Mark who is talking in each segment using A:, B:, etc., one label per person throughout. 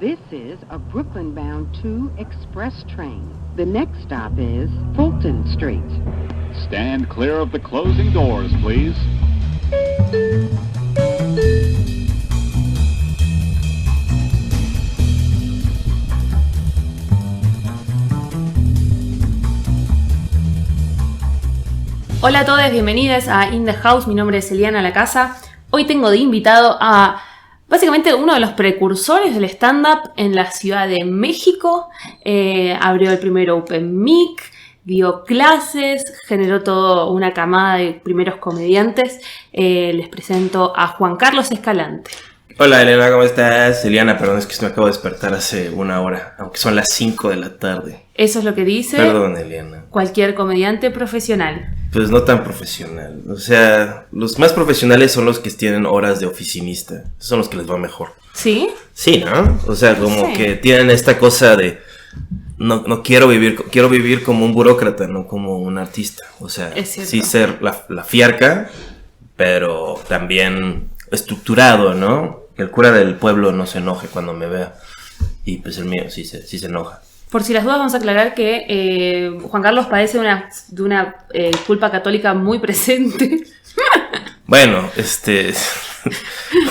A: This is a Brooklyn-bound 2 express train. The next stop is Fulton Street.
B: Stand clear of the closing doors, please.
C: Hola a todos, bienvenidos a In The House, mi nombre es Eliana La Casa. Hoy tengo de invitado a básicamente uno de los precursores del stand-up en la Ciudad de México. Abrió el primer Open Mic, dio clases, generó toda una camada de primeros comediantes. Les presento a Juan Carlos Escalante.
D: Hola Elena, ¿cómo estás? Eliana, perdón, es que me acabo de despertar hace una hora, aunque son las 5 de la tarde.
C: Eso es lo que dice
D: Perdón, Eliana.
C: Cualquier comediante profesional.
D: Pues no tan profesional. O sea, los más profesionales son los que tienen horas de oficinista. Esos son los que les va mejor.
C: ¿Sí?
D: Sí, ¿no? O sea, como
C: Sí.
D: que tienen esta cosa de... No quiero vivir como un burócrata, no como un artista. O sea, sí ser la fiarca, pero también estructurado, ¿no? Que el cura del pueblo no se enoje cuando me vea. Y pues el mío sí se enoja.
C: Por si las dudas, vamos a aclarar que Juan Carlos padece de una culpa católica muy presente.
D: Bueno,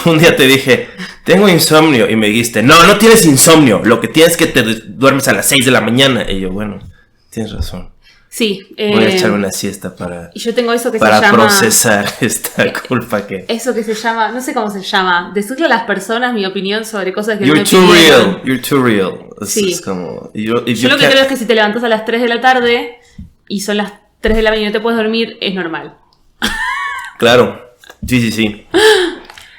D: un día te dije, tengo insomnio, y me dijiste, no tienes insomnio, lo que tienes es que te duermes a las 6 de la mañana. Y yo, bueno, tienes razón.
C: Sí.
D: Voy a echar una siesta para...
C: Y yo tengo eso que se
D: para
C: llama...
D: procesar esta culpa que...
C: Eso que se llama, no sé cómo se llama, decirle a las personas mi opinión sobre cosas que no me
D: You're too
C: pidieron.
D: real, you're too real.
C: Sí.
D: Es como...
C: Yo lo que creo es que si te levantas a las 3 de la tarde y son las 3 de la mañana y no te puedes dormir, es normal.
D: Claro, sí.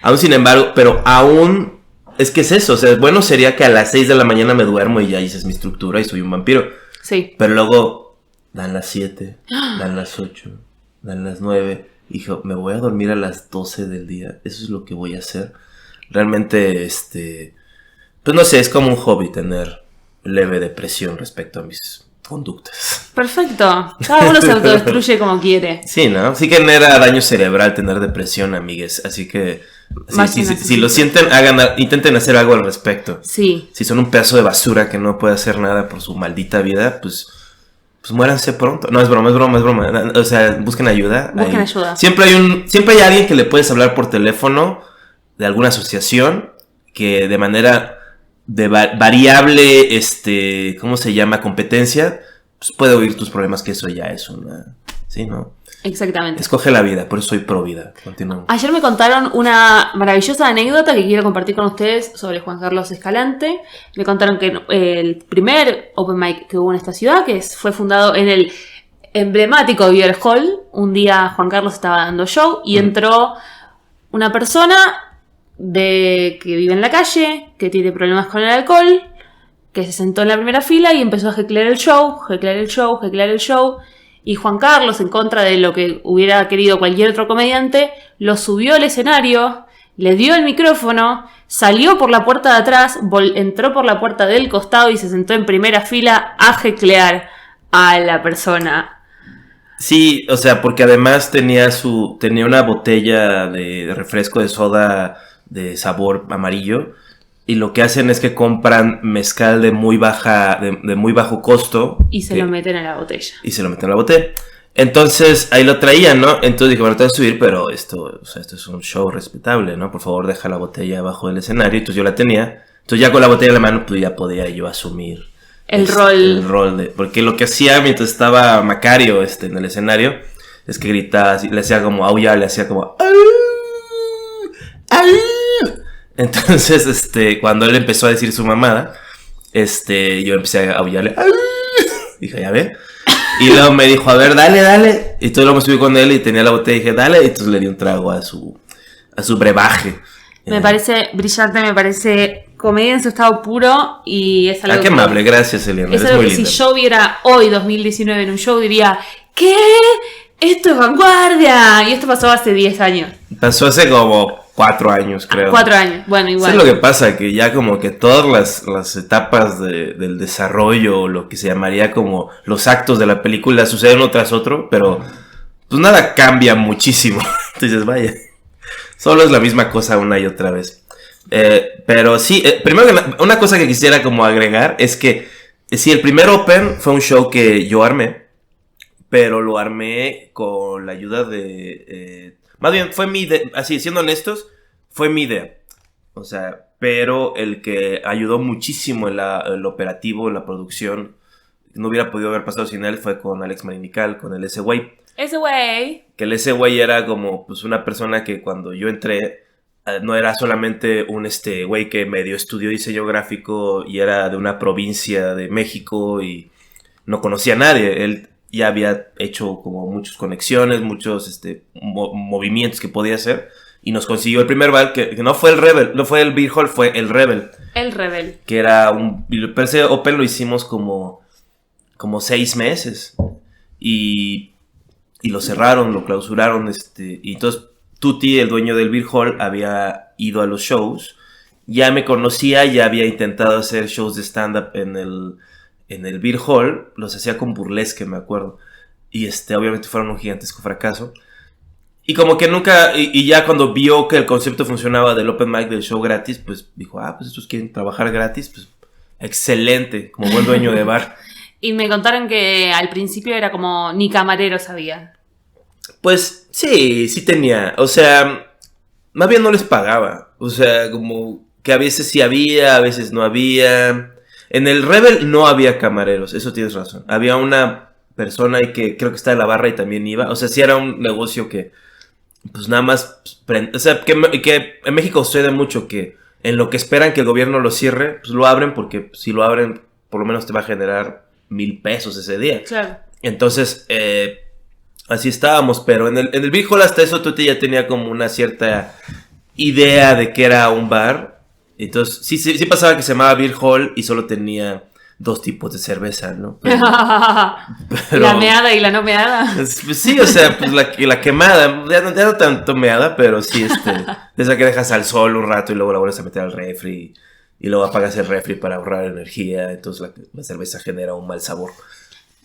D: Aún sin embargo, pero aún... Es que es eso, o sea, bueno sería que a las 6 de la mañana me duermo y ya hice mi estructura y soy un vampiro.
C: Sí.
D: Pero luego dan las 7, dan las 8, dan las 9. Hijo, me voy a dormir a las 12 del día. Eso es lo que voy a hacer. Realmente, pues no sé, es como un hobby tener leve depresión respecto a mis conductas.
C: Perfecto. Cada uno se autodestruye como quiere.
D: Sí, ¿no? Sí genera daño cerebral tener depresión, amigues. Así que si lo sienten, intenten hacer algo al respecto.
C: Sí.
D: Si son un pedazo de basura que no puede hacer nada por su maldita vida, pues muéranse pronto. No, es broma. O sea, busquen ayuda.
C: Busquen ayuda.
D: Siempre hay alguien que le puedes hablar por teléfono de alguna asociación que de manera de variable, ¿cómo se llama? Competencia, pues puede oír tus problemas, que eso ya es una... Sí, ¿no?
C: Exactamente.
D: Escoge la vida, por eso soy pro vida. Continuamos.
C: Ayer me contaron una maravillosa anécdota que quiero compartir con ustedes sobre Juan Carlos Escalante. Me contaron que el primer Open Mic que hubo en esta ciudad, fue fundado en el emblemático Beer Hall. Un día Juan Carlos estaba dando show y entró una persona que vive en la calle, que tiene problemas con el alcohol, que se sentó en la primera fila y empezó a jeclear el show. Y Juan Carlos, en contra de lo que hubiera querido cualquier otro comediante, lo subió al escenario, le dio el micrófono, salió por la puerta de atrás, entró por la puerta del costado y se sentó en primera fila a jeclear a la persona.
D: Sí, o sea, porque además tenía una botella de refresco de soda de sabor amarillo. Y lo que hacen es que compran mezcal de muy bajo costo.
C: Y se lo meten a la botella.
D: Entonces, ahí lo traían, ¿no? Entonces dije, bueno, te voy a subir, pero esto es un show respetable, ¿no? Por favor, deja la botella abajo del escenario. Entonces yo la tenía. Entonces ya con la botella en la mano, pues ya podía yo asumir
C: el rol.
D: Porque lo que hacía mientras estaba Macario en el escenario, es que gritaba, le hacía como aullar, le hacía como... Entonces, cuando él empezó a decir su mamada, yo empecé a aullarle. Dije, ya ve. Y luego me dijo, a ver, dale. Y entonces luego me subí con él y tenía la botella y dije, dale. Y entonces le di un trago a su brebaje.
C: Me parece brillante, me parece comedia en su estado puro y es algo
D: qué amable, gracias, Eliana.
C: Es algo que si yo viera hoy, 2019, en un show, diría, ¿qué? Esto es vanguardia. Y esto pasó hace 10 años.
D: Pasó hace como 4 años, creo.
C: 4 años, bueno, igual.
D: ¿Sabes lo que pasa? Que ya como que todas las etapas del desarrollo, lo que se llamaría como los actos de la película, suceden uno tras otro, pero pues nada cambia muchísimo. Entonces, vaya, solo es la misma cosa una y otra vez. Pero sí, primero que nada, una cosa que quisiera como agregar es que sí, el primer Open fue un show que yo armé, pero lo armé con la ayuda de... más bien, fue mi idea, así, siendo honestos, fue mi idea. O sea, pero el que ayudó muchísimo en el operativo, en la producción, no hubiera podido haber pasado sin él, fue con Alex Marinical, con el S-Way.
C: S-Way.
D: Que el S-Way era como pues una persona que cuando yo entré, no era solamente un güey que medio estudió diseño gráfico y era de una provincia de México y no conocía a nadie. Él ya había hecho como muchas conexiones, muchos movimientos que podía hacer y nos consiguió el primer bar que no fue el Rebel, no fue el Beer Hall, fue el Rebel.
C: El Rebel.
D: Que era ese Open lo hicimos como 6 meses y lo cerraron, lo clausuraron, y entonces Tuti, el dueño del Beer Hall, había ido a los shows, ya me conocía, ya había intentado hacer shows de stand-up en el Beer Hall, los hacía con burlesque, me acuerdo, y obviamente fueron un gigantesco fracaso, y como que nunca, y ya cuando vio que el concepto funcionaba del open mic, del show gratis, pues dijo, pues estos quieren trabajar gratis, pues excelente, como buen dueño de bar.
C: Y me contaron que al principio era como ni camareros había.
D: Pues sí tenía, o sea, más bien no les pagaba, o sea, como que a veces sí había, a veces no había. En el Rebel no había camareros, eso tienes razón, había una persona ahí que creo que está en la barra y también iba, o sea, sí era un negocio que, pues nada más, o sea, que en México sucede mucho que en lo que esperan que el gobierno lo cierre, pues lo abren porque si lo abren, por lo menos te va a generar 1,000 pesos ese día.
C: Claro.
D: Entonces, así estábamos, pero en el Beer Hall hasta eso Tuti ya tenía como una cierta idea de que era un bar. Entonces, sí pasaba que se llamaba Beer Hall y solo tenía 2 tipos de cerveza, ¿no? Pero,
C: la meada y la no meada.
D: Pues sí, o sea, pues la quemada, ya no tanto meada, pero sí, de esa que dejas al sol un rato y luego la vuelves a meter al refri y luego apagas el refri para ahorrar energía, entonces la cerveza genera un mal sabor.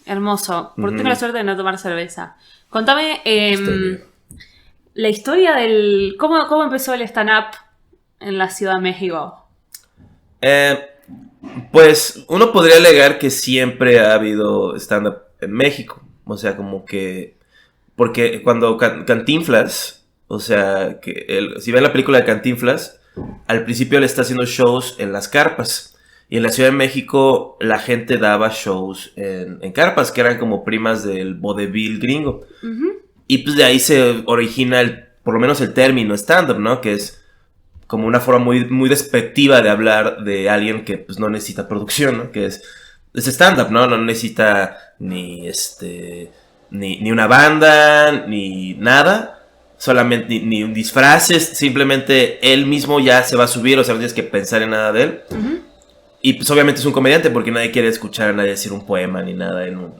C: Hermoso, porque tengo la suerte de no tomar cerveza. Contame la historia del... ¿Cómo empezó el stand-up en la Ciudad de México?
D: Pues uno podría alegar que siempre ha habido stand-up en México. O sea, como que... Porque cuando Cantinflas, o sea, si ven la película de Cantinflas, al principio le está haciendo shows en las carpas. Y en la Ciudad de México la gente daba shows en carpas, que eran como primas del vodevil gringo. Uh-huh. Y pues de ahí se origina por lo menos el término stand-up, ¿no? Que es como una forma muy, muy despectiva de hablar de alguien que pues no necesita producción, ¿no? Que es stand-up, ¿no? No necesita ni una banda, ni nada. Solamente ni un disfraces, simplemente él mismo ya se va a subir, o sea, no tienes que pensar en nada de él. Uh-huh. Y pues obviamente es un comediante porque nadie quiere escuchar a nadie decir un poema ni nada. No.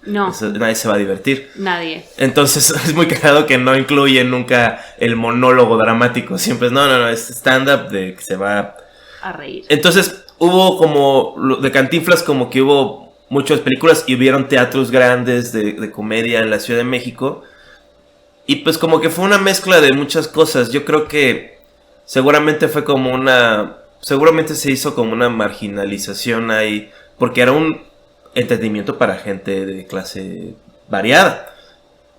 D: Nadie se va a divertir.
C: Nadie.
D: Entonces es muy cagado que no incluye nunca el monólogo dramático. Siempre es, no, es stand-up de que se va
C: a reír.
D: Entonces hubo como, de Cantinflas como que hubo muchas películas y hubieron teatros grandes de comedia en la Ciudad de México. Y pues como que fue una mezcla de muchas cosas. Yo creo que seguramente se hizo como una marginalización ahí, porque era un entretenimiento para gente de clase variada.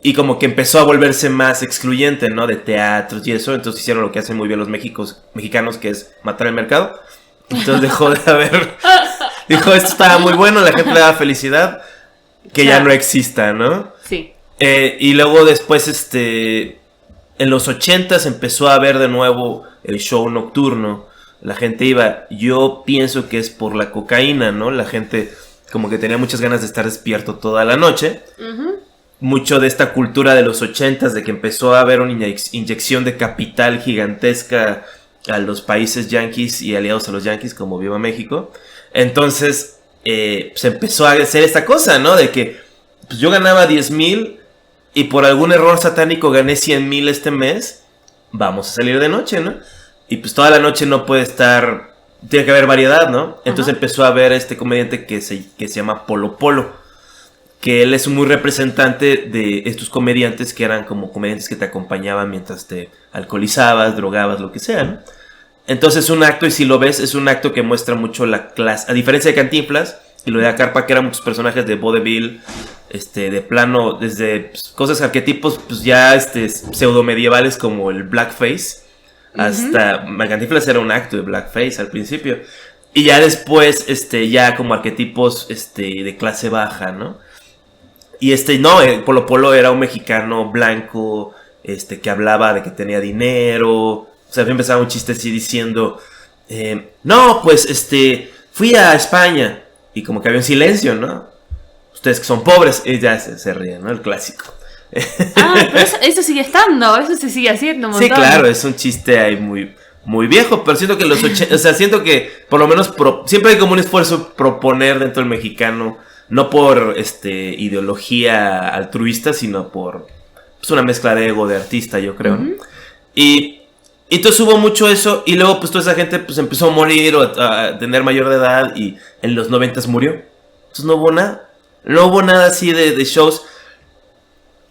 D: Y como que empezó a volverse más excluyente, ¿no? De teatros y eso. Entonces hicieron lo que hacen muy bien los mexicanos, que es matar el mercado. Entonces dejó de haber... Dijo, esto estaba muy bueno, la gente le daba felicidad, que ya no exista, ¿no?
C: Sí.
D: Y luego después, en los 80s empezó a haber de nuevo el show nocturno. La gente iba, yo pienso que es por la cocaína, ¿no? La gente como que tenía muchas ganas de estar despierto toda la noche. Uh-huh. Mucho de esta cultura de los 80s, de que empezó a haber una inyección de capital gigantesca a los países yanquis y aliados a los yanquis, como Viva México. Entonces, se empezó a hacer esta cosa, ¿no? De que pues, yo ganaba 10,000 y por algún error satánico gané 100,000 este mes. Vamos a salir de noche, ¿no? Y pues toda la noche no puede estar... Tiene que haber variedad, ¿no? Entonces uh-huh. Empezó a ver este comediante que se llama Polo Polo. Que él es muy representante de estos comediantes que eran como comediantes que te acompañaban mientras te alcoholizabas, drogabas, lo que sea, ¿no? Entonces un acto, y si lo ves, es un acto que muestra mucho la clase. A diferencia de Cantinflas y lo de Acarpa, que eran muchos personajes de vodevil, de plano, desde pues, cosas, arquetipos, pues ya pseudo medievales como el blackface, hasta Cantinflas era un acto de blackface al principio. Y ya después, ya como arquetipos, de clase baja, ¿no? Y no, Polo Polo era un mexicano blanco, que hablaba de que tenía dinero. O sea, empezaba un chiste así diciendo, no, pues, fui a España. Y como que había un silencio, ¿no? Ustedes que son pobres, y ya se ríen, ¿no? El clásico.
C: Pero eso sigue estando, eso se sigue haciendo un montón.
D: Sí, claro, es un chiste ahí muy viejo, pero siento que los 80, o sea, siento que por lo menos siempre hay como un esfuerzo proponer dentro del mexicano, no por ideología altruista, sino por pues, una mezcla de ego de artista, yo creo, ¿no? Y entonces hubo mucho eso, y luego pues toda esa gente pues empezó a morir o a tener mayor de edad, y en los 90s murió. Entonces no hubo nada así de shows.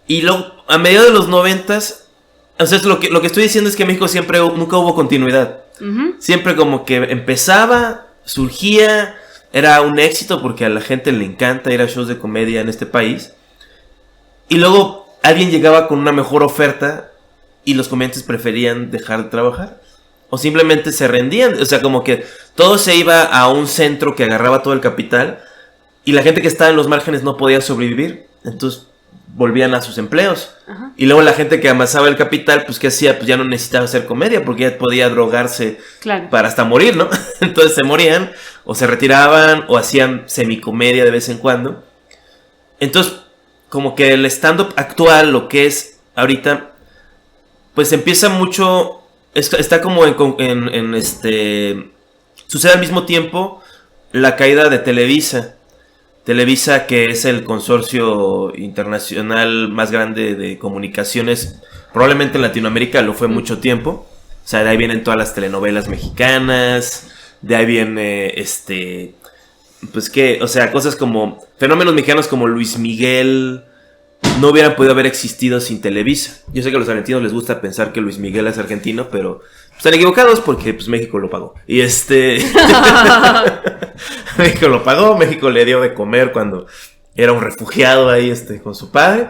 D: Y luego, a mediados de los 90s, o sea, lo que estoy diciendo es que en México nunca hubo continuidad. Siempre como que empezaba, surgía, era un éxito porque a la gente le encanta ir a shows de comedia en este país. Y luego alguien llegaba con una mejor oferta y los comediantes preferían dejar de trabajar. O simplemente se rendían. O sea, como que todo se iba a un centro que agarraba todo el capital y la gente que estaba en los márgenes no podía sobrevivir. Entonces volvían a sus empleos. Y luego la gente que amasaba el capital, pues ¿qué hacía? Pues ya no necesitaba hacer comedia porque ya podía drogarse para hasta morir, ¿no? Entonces se morían o se retiraban o hacían semicomedia de vez en cuando. Entonces como que el stand-up actual, lo que es ahorita, pues empieza mucho, está como sucede al mismo tiempo la caída de Televisa. Televisa, que es el consorcio internacional más grande de comunicaciones, probablemente en Latinoamérica lo fue mucho tiempo. O sea, de ahí vienen todas las telenovelas mexicanas, de ahí viene, pues qué, o sea, cosas como fenómenos mexicanos como Luis Miguel no hubieran podido haber existido sin Televisa. Yo sé que a los argentinos les gusta pensar que Luis Miguel es argentino, pero están equivocados porque pues México lo pagó. Y México lo pagó, México le dio de comer cuando era un refugiado ahí con su padre.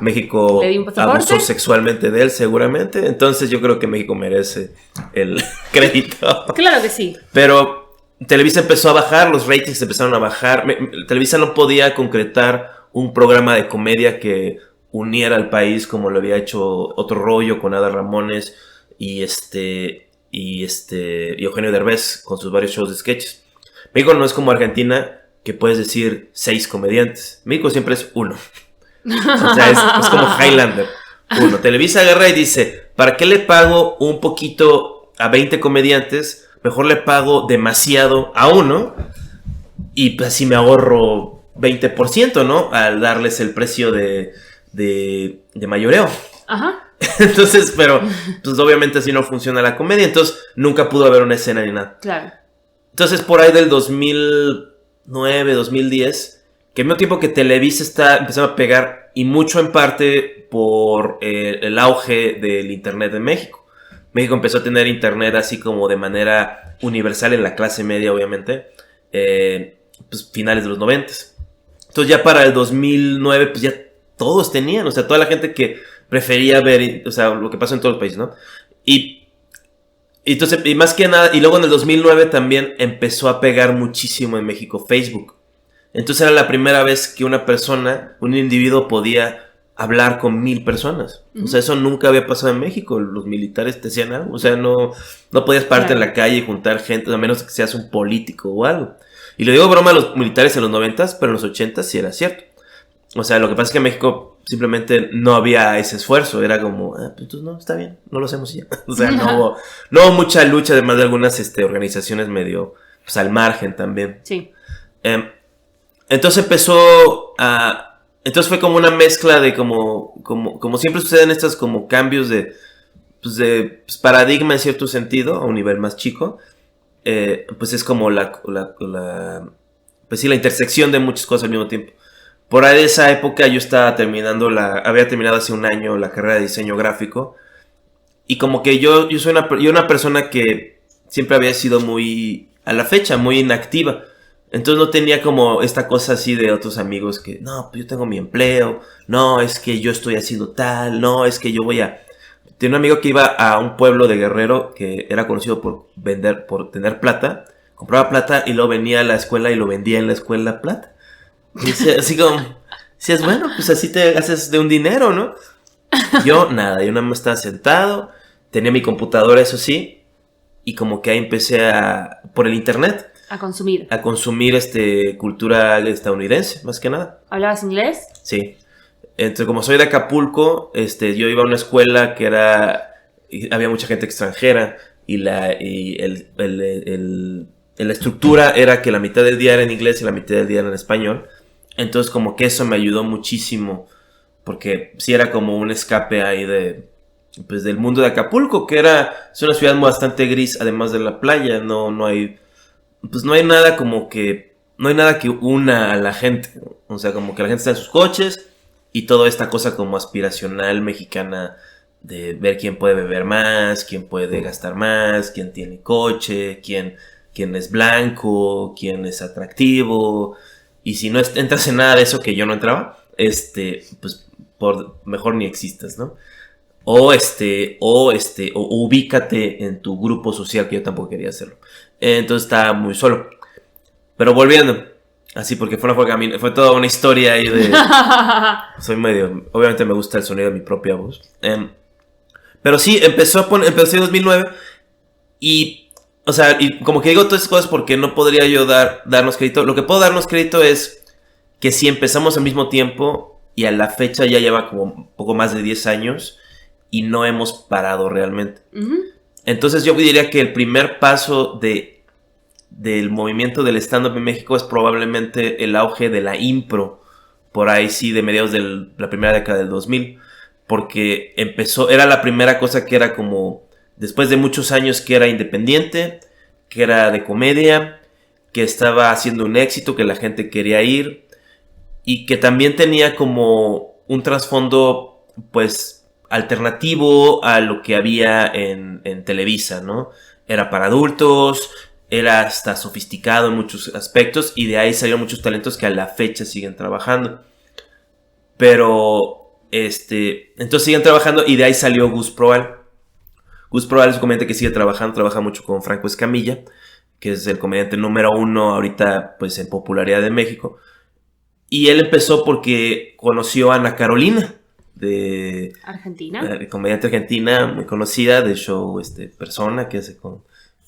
D: México abusó sexualmente de él seguramente. Entonces yo creo que México merece el crédito.
C: Claro que sí.
D: Pero Televisa empezó a bajar, los ratings empezaron a bajar. Televisa no podía concretar un programa de comedia que uniera al país como lo había hecho Otro Rollo con Adal Ramones y Eugenio Derbez con sus varios shows de sketches. México no es como Argentina, que puedes decir 6 comediantes. México siempre es 1. O sea, es como Highlander. 1. Televisa agarra y dice, ¿para qué le pago un poquito a 20 comediantes? Mejor le pago demasiado a 1 y pues así me ahorro 20%, ¿no? Al darles el precio de mayoreo. Entonces, pero pues obviamente así no funciona la comedia. Entonces nunca pudo haber una escena ni nada.
C: Claro.
D: Entonces por ahí del 2009, 2010, que al mismo tiempo que Televisa está empezando a pegar, y mucho en parte por el auge del internet en México. México empezó a tener internet así como de manera universal en la clase media, obviamente, pues finales de los 90s. Entonces ya para el 2009 pues ya todos tenían, o sea, toda la gente que prefería ver, o sea, lo que pasó en todo el país, ¿no? Y entonces, y más que nada, y luego en el 2009 también empezó a pegar muchísimo en México Facebook. Entonces era la primera vez que un individuo podía hablar con 1000 personas. O sea, eso nunca había pasado en México. Los militares te hacían algo. O sea, no podías pararte en la calle y juntar gente, a menos que seas un político o algo. Y le digo broma a los militares en los 90s, pero en los 80s sí era cierto. O sea, lo que pasa es que en México simplemente no había ese esfuerzo. Era como, pues entonces no, está bien, no lo hacemos y ya. O sea, no hubo mucha lucha, además de algunas organizaciones medio pues, al margen también. Sí. Entonces entonces fue como una mezcla de como siempre suceden estas como cambios de paradigma en cierto sentido, a un nivel más chico. Pues es como pues sí, la intersección de muchas cosas al mismo tiempo. Por ahí de esa época yo había terminado hace un año la carrera de diseño gráfico. Y como que yo soy una persona que siempre había sido muy, a la fecha, muy inactiva. Entonces no tenía como esta cosa así de otros amigos que, no, pues yo tengo mi empleo, no, es que yo estoy haciendo tal, no, es que yo voy a... Tenía un amigo que iba a un pueblo de Guerrero que era conocido por tener plata, compraba plata y luego venía a la escuela y lo vendía en la escuela plata. Y así como, decías, bueno, pues así te haces de un dinero, ¿no? Yo nada, yo nada más estaba sentado, tenía mi computadora, eso sí, y como que ahí empecé por el internet.
C: A consumir.
D: A consumir cultura estadounidense, más que nada.
C: ¿Hablabas inglés?
D: Sí. Entonces, como soy de Acapulco, yo iba a una escuela que había mucha gente extranjera y la estructura era que la mitad del día era en inglés y la mitad del día era en español. Entonces, como que eso me ayudó muchísimo, porque sí era como un escape ahí del mundo de Acapulco, que es una ciudad bastante gris, además de la playa. No hay nada no hay nada que una a la gente. O sea, como que la gente está en sus coches y toda esta cosa como aspiracional mexicana de ver quién puede beber más, quién puede gastar más, quién tiene coche, quién es blanco, quién es atractivo. Y si no entras en nada de eso, que yo no entraba, pues mejor ni existas, ¿no? O ubícate en tu grupo social, que yo tampoco quería hacerlo. Entonces estaba muy solo. Pero volviendo, así porque fue toda una historia ahí de... obviamente me gusta el sonido de mi propia voz. Pero sí, empecé en 2009 y, o sea, y como que digo todas esas cosas porque no podría yo darnos crédito. Lo que puedo darnos crédito es que si empezamos al mismo tiempo y a la fecha ya lleva como un poco más de 10 años y no hemos parado realmente. Uh-huh. Entonces yo diría que el primer paso del movimiento del stand-up en México es probablemente el auge de la impro, por ahí sí, de mediados de la primera década del 2000, porque era la primera cosa que era como, después de muchos años que era independiente, que era de comedia, que estaba haciendo un éxito, que la gente quería ir, y que también tenía como un trasfondo, pues, alternativo a lo que había en Televisa, ¿no? Era para adultos, era hasta sofisticado en muchos aspectos, y de ahí salieron muchos talentos que a la fecha siguen trabajando. Pero, entonces siguen trabajando, y de ahí salió Gus Proal. Gus Proal es un comediante que sigue trabajando, trabaja mucho con Franco Escamilla, que es el comediante número 1 ahorita, pues, en popularidad de México. Y él empezó porque conoció a Ana Carolina, de
C: Argentina,
D: comediante argentina muy conocida, de show Persona, que hace con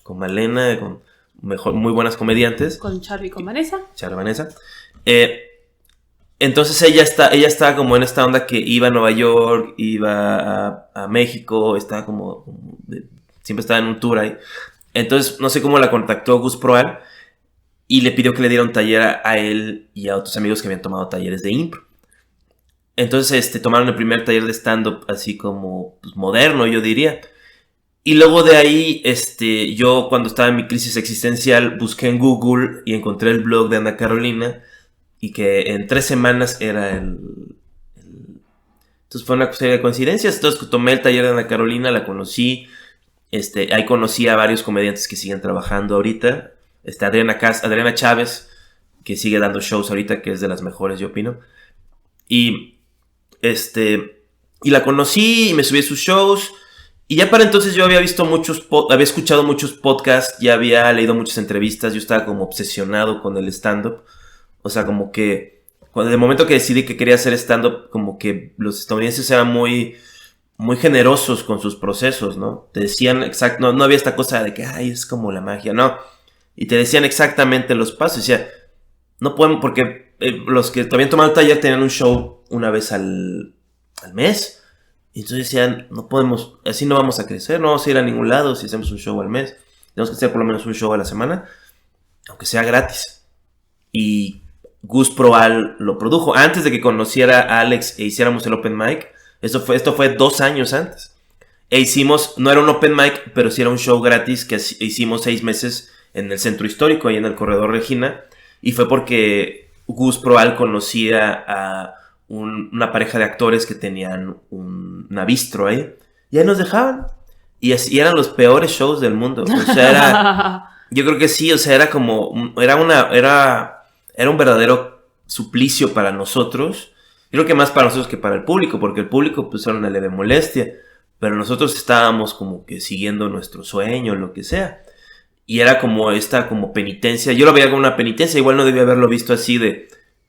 D: Malena, con muy buenas comediantes,
C: con Charo y con Vanessa.
D: Entonces ella está como en esta onda que iba a Nueva York, iba a México, estaba siempre estaba en un tour ahí. Entonces no sé cómo la contactó Gus Proal y le pidió que le diera un taller a él y a otros amigos que habían tomado talleres de impro. Entonces tomaron el primer taller de stand-up así como, pues, moderno, yo diría. Y luego de ahí, yo cuando estaba en mi crisis existencial busqué en Google y encontré el blog de Ana Carolina, y que en 3 semanas era Entonces fue una serie de coincidencias. Entonces tomé el taller de Ana Carolina, la conocí, ahí conocí a varios comediantes que siguen trabajando ahorita. Adriana Chávez, que sigue dando shows ahorita, que es de las mejores, yo opino. Y la conocí y me subí a sus shows. Y ya para entonces yo había visto había escuchado muchos podcasts, ya había leído muchas entrevistas, yo estaba como obsesionado con el stand-up. O sea, como que desde el momento que decidí que quería hacer stand-up, como que los estadounidenses eran muy, muy generosos con sus procesos, ¿no? Te decían no había esta cosa de que, ay, es como la magia, no. Y te decían exactamente los pasos. Decía, no podemos, porque los que habían tomado el taller tenían un show una vez al mes. Y entonces decían, no podemos, así no vamos a crecer, no vamos a ir a ningún lado si hacemos un show al mes. Tenemos que hacer por lo menos un show a la semana, aunque sea gratis. Y Gus Proal lo produjo antes de que conociera a Alex e hiciéramos el open mic. Esto fue 2 años antes. No era un open mic, pero sí era un show gratis que hicimos 6 meses en el centro histórico, ahí en el Corredor Regina. Y fue porque Gus Proal conocía a una pareja de actores que tenían una bistro ahí. Y ahí nos dejaban. Y así eran los peores shows del mundo. O sea, yo creo que sí, o sea, era un verdadero suplicio para nosotros. Yo creo que más para nosotros que para el público, porque el público pues era una leve molestia, pero nosotros estábamos como que siguiendo nuestro sueño, lo que sea. Y era como esta como penitencia. Yo lo veía como una penitencia, igual no debía haberlo visto así de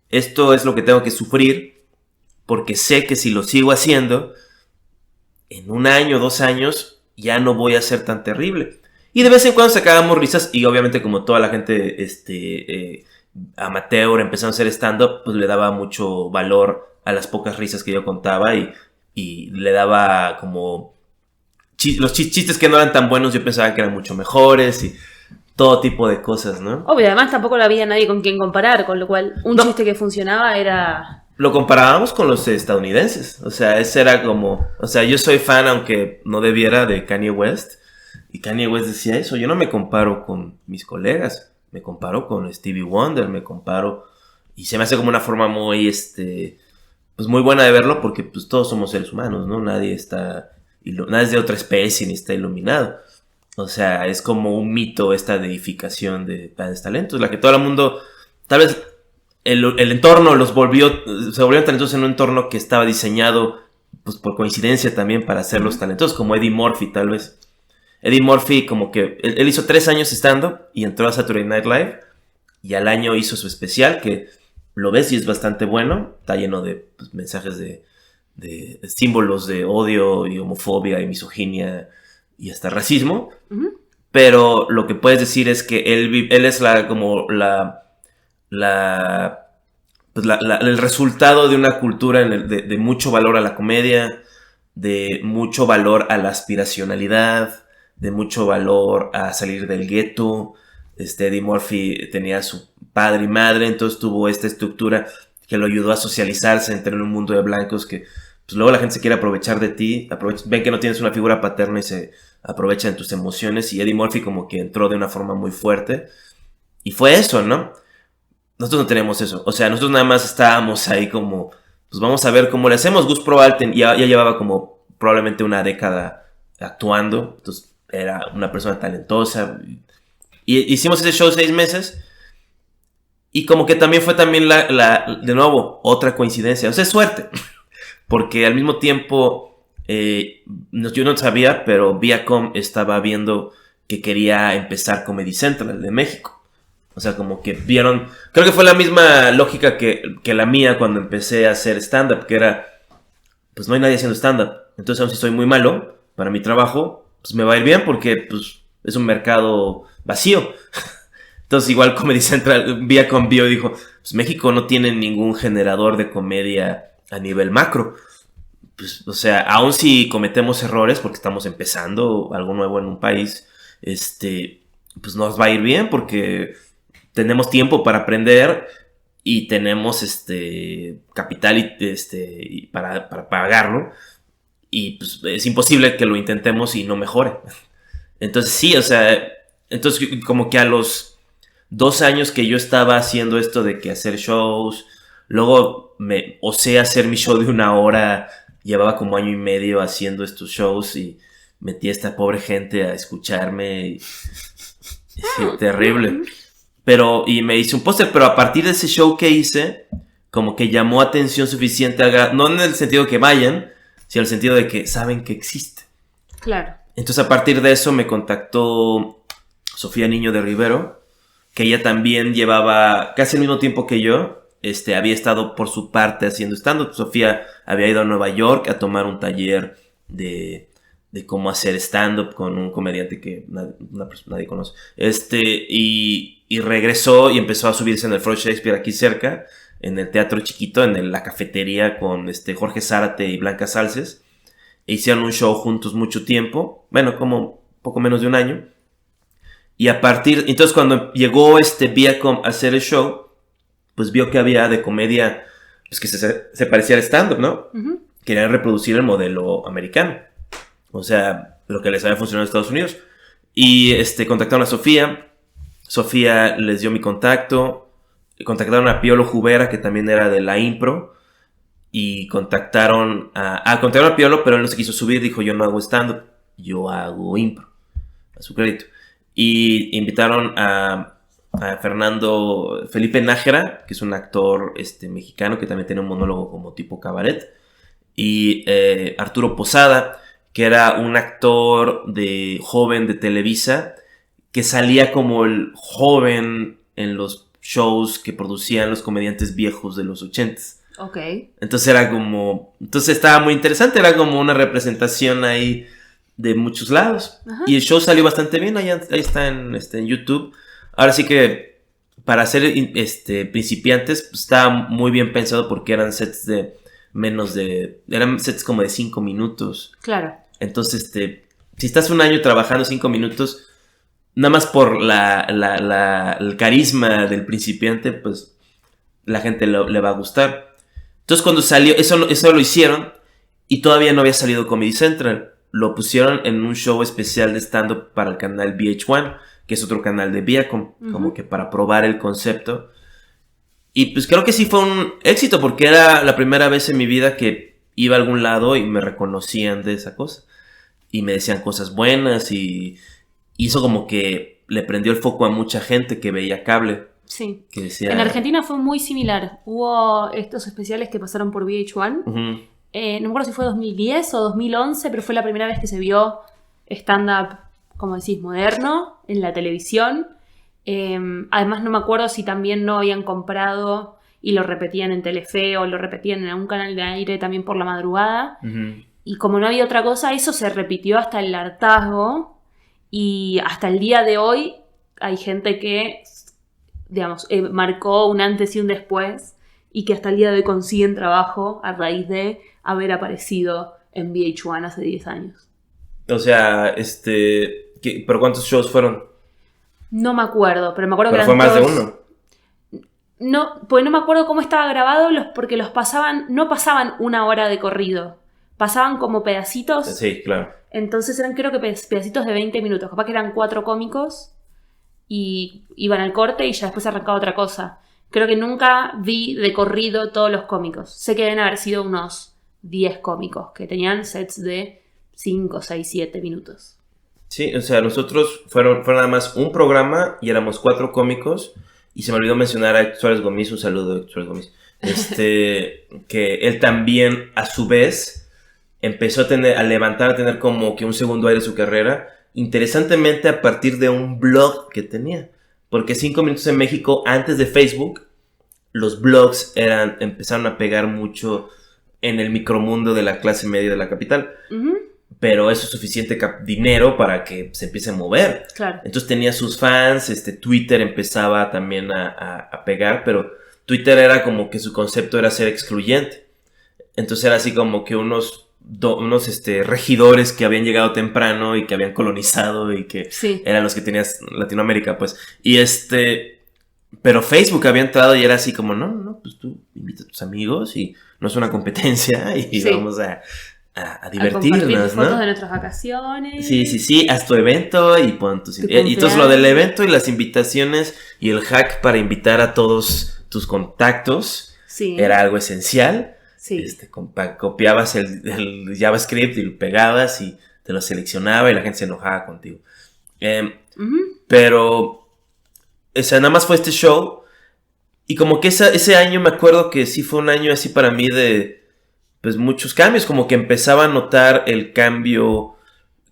D: esto es lo que tengo que sufrir, porque sé que si lo sigo haciendo, en 1 año, 2 años, ya no voy a ser tan terrible. Y de vez en cuando sacábamos risas, y obviamente como toda la gente amateur empezando a hacer stand-up, pues le daba mucho valor a las pocas risas que yo contaba, y le daba como los chistes que no eran tan buenos, yo pensaba que eran mucho mejores, y todo tipo de cosas, ¿no?
C: Obvio, además tampoco había nadie con quien comparar, con lo cual un chiste que funcionaba era...
D: Lo comparábamos con los estadounidenses, o sea, ese era como... O sea, yo soy fan, aunque no debiera, de Kanye West, y Kanye West decía eso, yo no me comparo con mis colegas, me comparo con Stevie Wonder, me comparo... Y se me hace como una forma muy, pues muy buena de verlo, porque pues todos somos seres humanos, ¿no? Nadie es de otra especie ni está iluminado. O sea, es como un mito esta deificación de grandes talentos, la que todo el mundo, tal vez el entorno se volvieron talentosos en un entorno que estaba diseñado, pues por coincidencia también para hacerlos talentosos, como Eddie Murphy tal vez. Eddie Murphy como que, él hizo 3 años stand-up y entró a Saturday Night Live, y al año hizo su especial, que lo ves y es bastante bueno, está lleno de pues, mensajes de símbolos de odio y homofobia y misoginia y hasta racismo, pero lo que puedes decir es que él es el resultado de una cultura de mucho valor a la comedia, de mucho valor a la aspiracionalidad, de mucho valor a salir del gueto. Eddie Murphy tenía a su padre y madre, entonces tuvo esta estructura que lo ayudó a socializarse, a entrar en un mundo de blancos que pues luego la gente se quiere aprovechar de ti, ven que no tienes una figura paterna y se aprovechan de tus emociones, y Eddie Murphy como que entró de una forma muy fuerte, y fue eso, ¿no? Nosotros no tenemos eso, o sea, nosotros nada más estábamos ahí como, pues vamos a ver cómo le hacemos. Gus Proal ya llevaba como probablemente 1 década actuando, entonces era una persona talentosa, y hicimos ese show 6 meses, y como que también fue de nuevo, otra coincidencia, o sea, es suerte. Porque al mismo tiempo, yo no sabía, pero Viacom estaba viendo que quería empezar Comedy Central de México. O sea, como que vieron... Creo que fue la misma lógica que la mía cuando empecé a hacer stand-up, que era... Pues no hay nadie haciendo stand-up. Entonces, aun si soy muy malo para mi trabajo, pues me va a ir bien porque pues, es un mercado vacío. Entonces, igual Comedy Central, Viacom vio y dijo... Pues México no tiene ningún generador de comedia a nivel macro. Pues, o sea, aun si cometemos errores porque estamos empezando algo nuevo en un país, pues nos va a ir bien porque tenemos tiempo para aprender y tenemos capital y para pagarlo, y pues es imposible que lo intentemos y no mejore. Entonces sí, o sea, entonces como que a los 2 años que yo estaba haciendo esto de que hacer shows, luego me osé hacer mi show de 1 hora. Llevaba como 1 año y medio haciendo estos shows y metí a esta pobre gente a escucharme. Sí, terrible. Y me hice un póster, pero a partir de ese show que hice, como que llamó atención suficiente, no en el sentido que vayan, sino en el sentido de que saben que existe.
C: Claro.
D: Entonces a partir de eso me contactó Sofía Niño de Rivero, que ella también llevaba casi el mismo tiempo que yo. Había estado por su parte haciendo stand-up. Sofía había ido a Nueva York a tomar un taller de cómo hacer stand-up con un comediante que nadie conoce. Y regresó y empezó a subirse en el Freud Shakespeare aquí cerca, en el teatro chiquito, en la cafetería con Jorge Zárate y Blanca Salces. E hicieron un show juntos mucho tiempo, bueno, como poco menos de 1 año. Y entonces cuando llegó Viacom a hacer el show, pues vio que había de comedia pues que se parecía al stand-up, ¿no? Uh-huh. Querían reproducir el modelo americano. O sea, lo que les había funcionado en Estados Unidos. Y contactaron a Sofía. Sofía les dio mi contacto. Contactaron a Piolo Jubera, que también era de la impro. Y contactaron a Piolo, pero él no se quiso subir. Dijo, yo no hago stand-up. yo hago impro, a su crédito. Y invitaron a Felipe Nájera, que es un actor mexicano que también tiene un monólogo como tipo cabaret, y Arturo Posada, que era un actor joven de Televisa, que salía como el joven en los shows que producían los comediantes viejos de los 80s.
C: Ok.
D: Entonces estaba muy interesante, era como una representación ahí de muchos lados. Ajá. Y el show salió bastante bien, ahí está en YouTube. Ahora sí que para ser principiantes pues, estaba muy bien pensado porque eran sets eran sets como de 5 minutos.
C: Claro.
D: Entonces, si estás un año trabajando 5 minutos, nada más por el carisma del principiante, pues la gente le va a gustar. Entonces cuando salió, eso lo hicieron y todavía no había salido Comedy Central. Lo pusieron en un show especial de stand-up para el canal VH1, que es otro canal de Viacom, como que para probar el concepto. Y pues creo que sí fue un éxito porque era la primera vez en mi vida que iba a algún lado y me reconocían de esa cosa. Y me decían cosas buenas y hizo como que le prendió el foco a mucha gente que veía cable.
C: Sí.
D: Que decía,
C: en Argentina fue muy similar. Hubo estos especiales que pasaron por VH1. No me acuerdo si fue 2010 o 2011, pero fue la primera vez que se vio stand-up, como decís, moderno en la televisión. Además no me acuerdo si también no habían comprado y lo repetían en Telefe o lo repetían en algún canal de aire también por la madrugada. Y como no había otra cosa, eso se repitió hasta el hartazgo. Y hasta el día de hoy hay gente que, digamos, marcó un antes y un después y que hasta el día de hoy consiguen trabajo a raíz de haber aparecido en VH1 hace 10 años.
D: O sea, ¿pero cuántos shows fueron?
C: No me acuerdo, pero me acuerdo
D: ¿Pero
C: que
D: fue
C: eran
D: más de
C: todos...
D: uno?
C: No, pues no me acuerdo cómo estaba grabado, porque no pasaban una hora de corrido. Pasaban como pedacitos.
D: Sí, claro.
C: Entonces eran creo que pedacitos de 20 minutos. Capaz que eran 4 cómicos y iban al corte y ya después arrancaba otra cosa. Creo que nunca vi de corrido todos los cómicos. Sé que deben haber sido unos 10 cómicos que tenían sets de 5, 6, 7 minutos.
D: Sí, o sea, nosotros fueron nada más un programa y éramos 4 cómicos. Y se me olvidó mencionar a Héctor Suárez Gómez, un saludo a Héctor Suárez Gómez. Que él también, a su vez, empezó a tener como que un segundo aire de su carrera. Interesantemente, a partir de un blog que tenía. Porque 5 minutos en México, antes de Facebook, los blogs empezaron a pegar mucho en el micromundo de la clase media de la capital. Pero eso es suficiente dinero para que se empiece a mover.
C: Claro.
D: Entonces tenía sus fans, Twitter empezaba también a pegar, pero Twitter era como que su concepto era ser excluyente. Entonces era así como que unos regidores que habían llegado temprano y que habían colonizado y que eran los que tenías Latinoamérica, pues. Y pero Facebook había entrado y era así como, no, pues tú invita a tus amigos y no es una competencia y vamos a divertirnos,
C: compartir fotos
D: ¿no?
C: de nuestras vacaciones.
D: Sí, haz tu evento y pon tus... Y entonces lo del evento y las invitaciones y el hack para invitar a todos tus contactos era algo esencial. Sí. Copiabas el JavaScript y lo pegabas y te lo seleccionaba y la gente se enojaba contigo. Pero, o sea, nada más fue este show y como que ese año me acuerdo que sí fue un año así para mí de... pues muchos cambios, como que empezaba a notar el cambio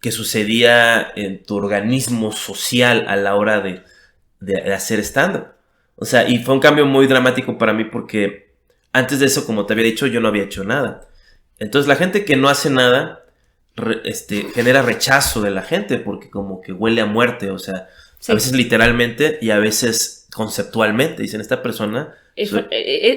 D: que sucedía en tu organismo social a la hora de hacer stand-up. O sea, y fue un cambio muy dramático para mí porque antes de eso, como te había dicho, yo no había hecho nada. Entonces la gente que no hace nada genera rechazo de la gente porque como que huele a muerte, o sea, a veces literalmente y a veces conceptualmente. Dicen, esta persona...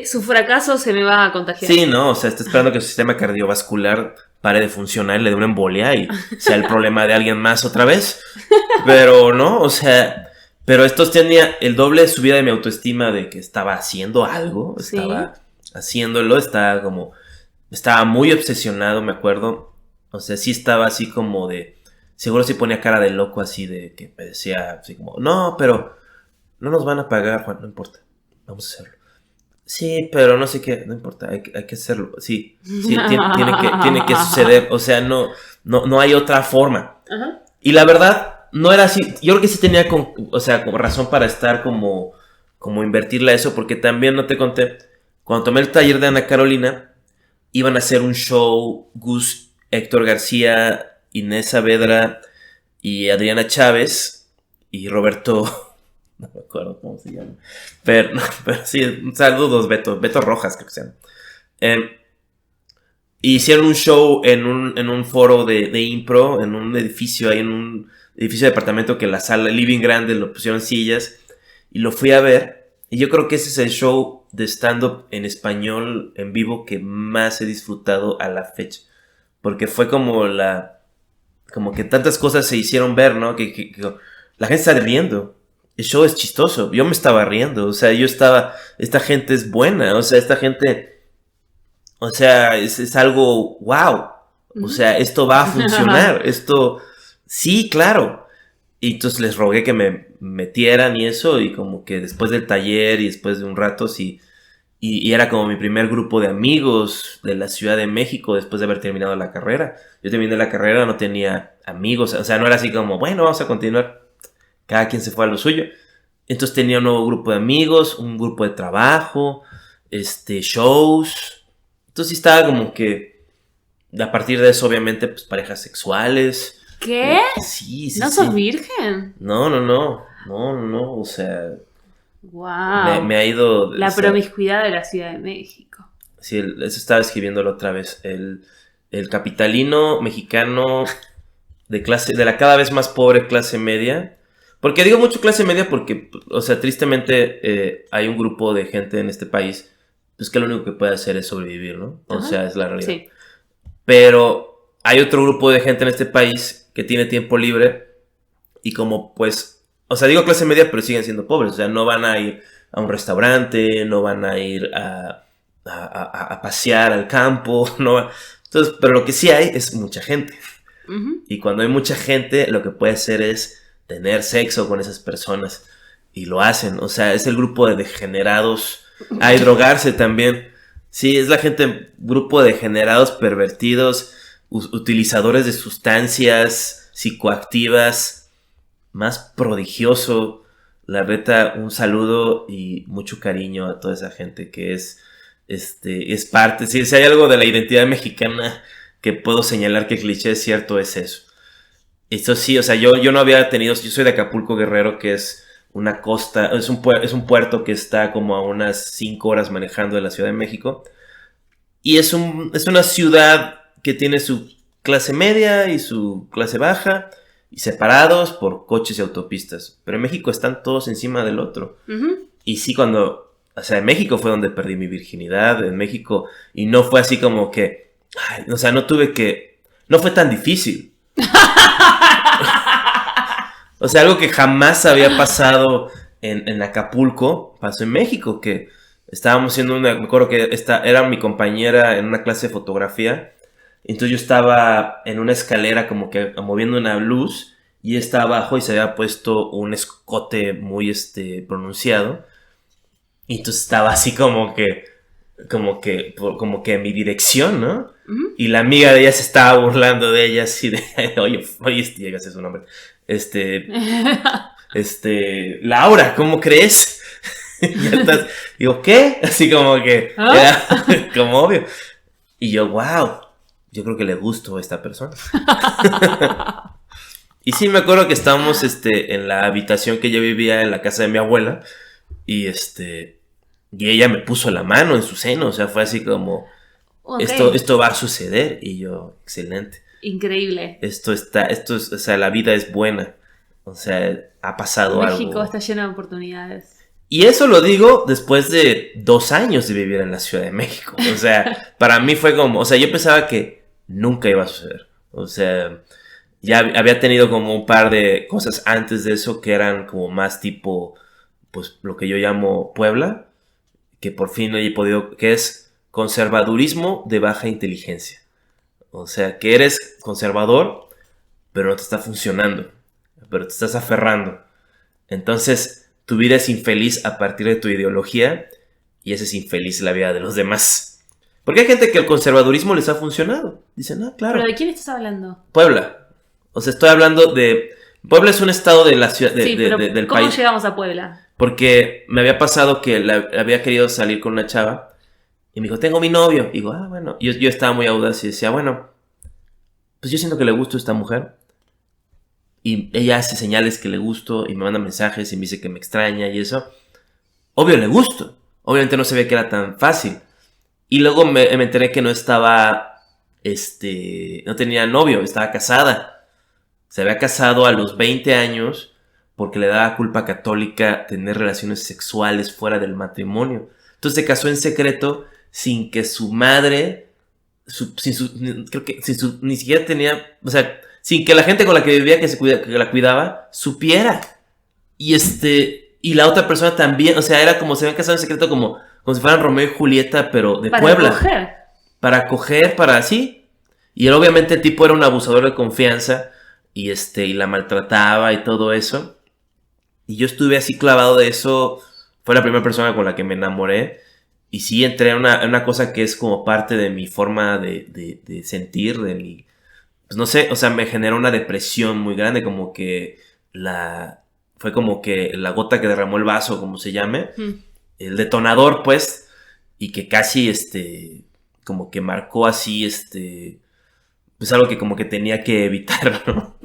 C: su fracaso se me va a contagiar.
D: Sí, no, o sea, está esperando que su sistema cardiovascular pare de funcionar, le dé una embolia y sea el problema de alguien más otra vez. Pero no, o sea, pero esto tenía el doble de subida de mi autoestima de que estaba haciendo algo, estaba haciéndolo, estaba muy obsesionado, me acuerdo. O sea, sí estaba así como de, seguro sí ponía cara de loco así de que me decía así como, no, pero no nos van a pagar, Juan, no importa, vamos a hacerlo. Sí, pero no sé qué, no importa, hay que hacerlo. Sí, tiene que suceder. O sea, no hay otra forma.
C: Ajá.
D: Y la verdad, no era así. Yo creo que sí tenía como razón para estar como invertirle a eso, porque también no te conté. Cuando tomé el taller de Ana Carolina, iban a hacer un show Gus, Héctor García, Inés Saavedra y Adriana Chávez y Roberto, no me acuerdo cómo se llama, pero sí, saludos Beto Rojas creo que se llama. Hicieron un show en un foro de impro, en un edificio, ahí en un edificio de departamento que la sala, el living grande, lo pusieron sillas y lo fui a ver. Y yo creo que ese es el show de stand-up en español en vivo que más he disfrutado a la fecha. Porque fue como que tantas cosas se hicieron ver, ¿no? Que la gente está riendo. El show es chistoso. Yo me estaba riendo. O sea, esta gente es buena. O sea, esta gente, o sea, es algo wow. O sea, esto va a funcionar. Esto, sí, claro. Y entonces les rogué que me metieran y eso. Y como que después del taller y después de un rato, sí. Y era como mi primer grupo de amigos de la Ciudad de México después de haber terminado la carrera. Yo terminé la carrera, no tenía amigos. O sea, no era así como, bueno, vamos a continuar. Cada quien se fue a lo suyo. Entonces tenía un nuevo grupo de amigos, un grupo de trabajo, shows. Entonces estaba como que, a partir de eso, obviamente, pues parejas sexuales.
C: ¿Qué?
D: Sí.
C: ¿No sos virgen?
D: No. O sea...
C: Wow.
D: Me ha ido...
C: La promiscuidad de la Ciudad de México.
D: Sí, eso estaba escribiéndolo otra vez. El capitalino mexicano de la cada vez más pobre clase media. Porque digo mucho clase media porque, o sea, tristemente hay un grupo de gente en este país pues que lo único que puede hacer es sobrevivir, ¿no? O sea, es la realidad.
C: Sí.
D: Pero hay otro grupo de gente en este país que tiene tiempo libre y como pues... O sea, digo clase media, pero siguen siendo pobres. O sea, no van a ir a un restaurante, no van a ir a pasear al campo, no. Entonces, pero lo que sí hay es mucha gente. Uh-huh. Y cuando hay mucha gente, lo que puede hacer es tener sexo con esas personas. Y lo hacen. O sea, es el grupo de degenerados. Hay drogarse también. Sí, es la gente, grupo de degenerados, pervertidos, utilizadores de sustancias psicoactivas. Más prodigioso. La neta, un saludo y mucho cariño a toda esa gente que es parte. Si hay algo de la identidad mexicana que puedo señalar que el cliché es cierto, es eso. Esto sí, o sea, yo no había tenido... Yo soy de Acapulco, Guerrero, que es una costa... Es un puerto que está como a unas 5 horas manejando de la Ciudad de México. Y es una ciudad que tiene su clase media y su clase baja... Y separados por coches y autopistas. Pero en México están todos encima del otro. Uh-huh. Y sí, o sea, en México fue donde perdí mi virginidad. En México. Y no fue así como que... o sea, no fue tan difícil. O sea, algo que jamás había pasado en Acapulco, pasó en México. Que estábamos haciendo me acuerdo que era mi compañera en una clase de fotografía. Entonces yo estaba en una escalera como que moviendo una luz y estaba abajo y se había puesto un escote muy pronunciado. Y entonces estaba así como que en mi dirección, ¿no? Uh-huh. Y la amiga de ella se estaba burlando de ella así de, oye, llegas a su nombre. Laura, ¿cómo crees? Y estás, digo, ¿qué? Así como que, era como obvio. Y yo, wow. Yo creo que le gustó a esta persona. Y sí, me acuerdo que estábamos en la habitación que yo vivía en la casa de mi abuela. Y ella me puso la mano en su seno. O sea, fue así como... Okay. Esto va a suceder. Y yo, excelente.
C: Increíble.
D: O sea, la vida es buena. O sea, ha pasado algo.
C: México está lleno de oportunidades.
D: Y eso lo digo después de 2 años de vivir en la Ciudad de México. O sea, para mí fue como... O sea, yo pensaba que nunca iba a suceder. O sea, ya había tenido como un par de cosas antes de eso que eran como más tipo... Pues lo que yo llamo Puebla. Que por fin he podido... Que es conservadurismo de baja inteligencia. O sea, que eres conservador, pero no te está funcionando. Pero te estás aferrando. Entonces... Tu vida es infeliz a partir de tu ideología y esa es infeliz la vida de los demás. Porque hay gente que el conservadurismo les ha funcionado. Dicen, claro.
C: ¿Pero de quién estás hablando?
D: Puebla. O sea, estoy hablando de... Puebla es un estado de la ciudad, del
C: ¿cómo
D: país.
C: ¿Cómo llegamos a Puebla?
D: Porque me había pasado que había querido salir con una chava y me dijo, tengo mi novio. Y digo, bueno. Yo estaba muy audaz y decía, bueno, pues yo siento que le gusto a esta mujer. Y ella hace señales que le gusto y me manda mensajes y me dice que me extraña y eso. Obvio le gusto. Obviamente no se ve que era tan fácil. Y luego me enteré que no estaba, no tenía novio, estaba casada. Se había casado a los 20 años porque le daba culpa católica tener relaciones sexuales fuera del matrimonio. Entonces se casó en secreto sin que su madre, ni siquiera tenía, o sea, sin que la gente con la que vivía, que la cuidaba, supiera. Y la otra persona también, o sea, era como se habían casado en secreto como si fueran Romeo y Julieta, pero de Puebla. Para coger, sí. Y él, obviamente, el tipo era un abusador de confianza y la maltrataba y todo eso. Y yo estuve así clavado de eso. Fue la primera persona con la que me enamoré. Y sí entré en una cosa que es como parte de mi forma de sentir, de mi... Pues no sé, o sea, me generó una depresión muy grande, como que fue como que la gota que derramó el vaso, como se llame. El detonador, pues, y que casi, como que marcó así, pues algo que como que tenía que evitar, ¿no?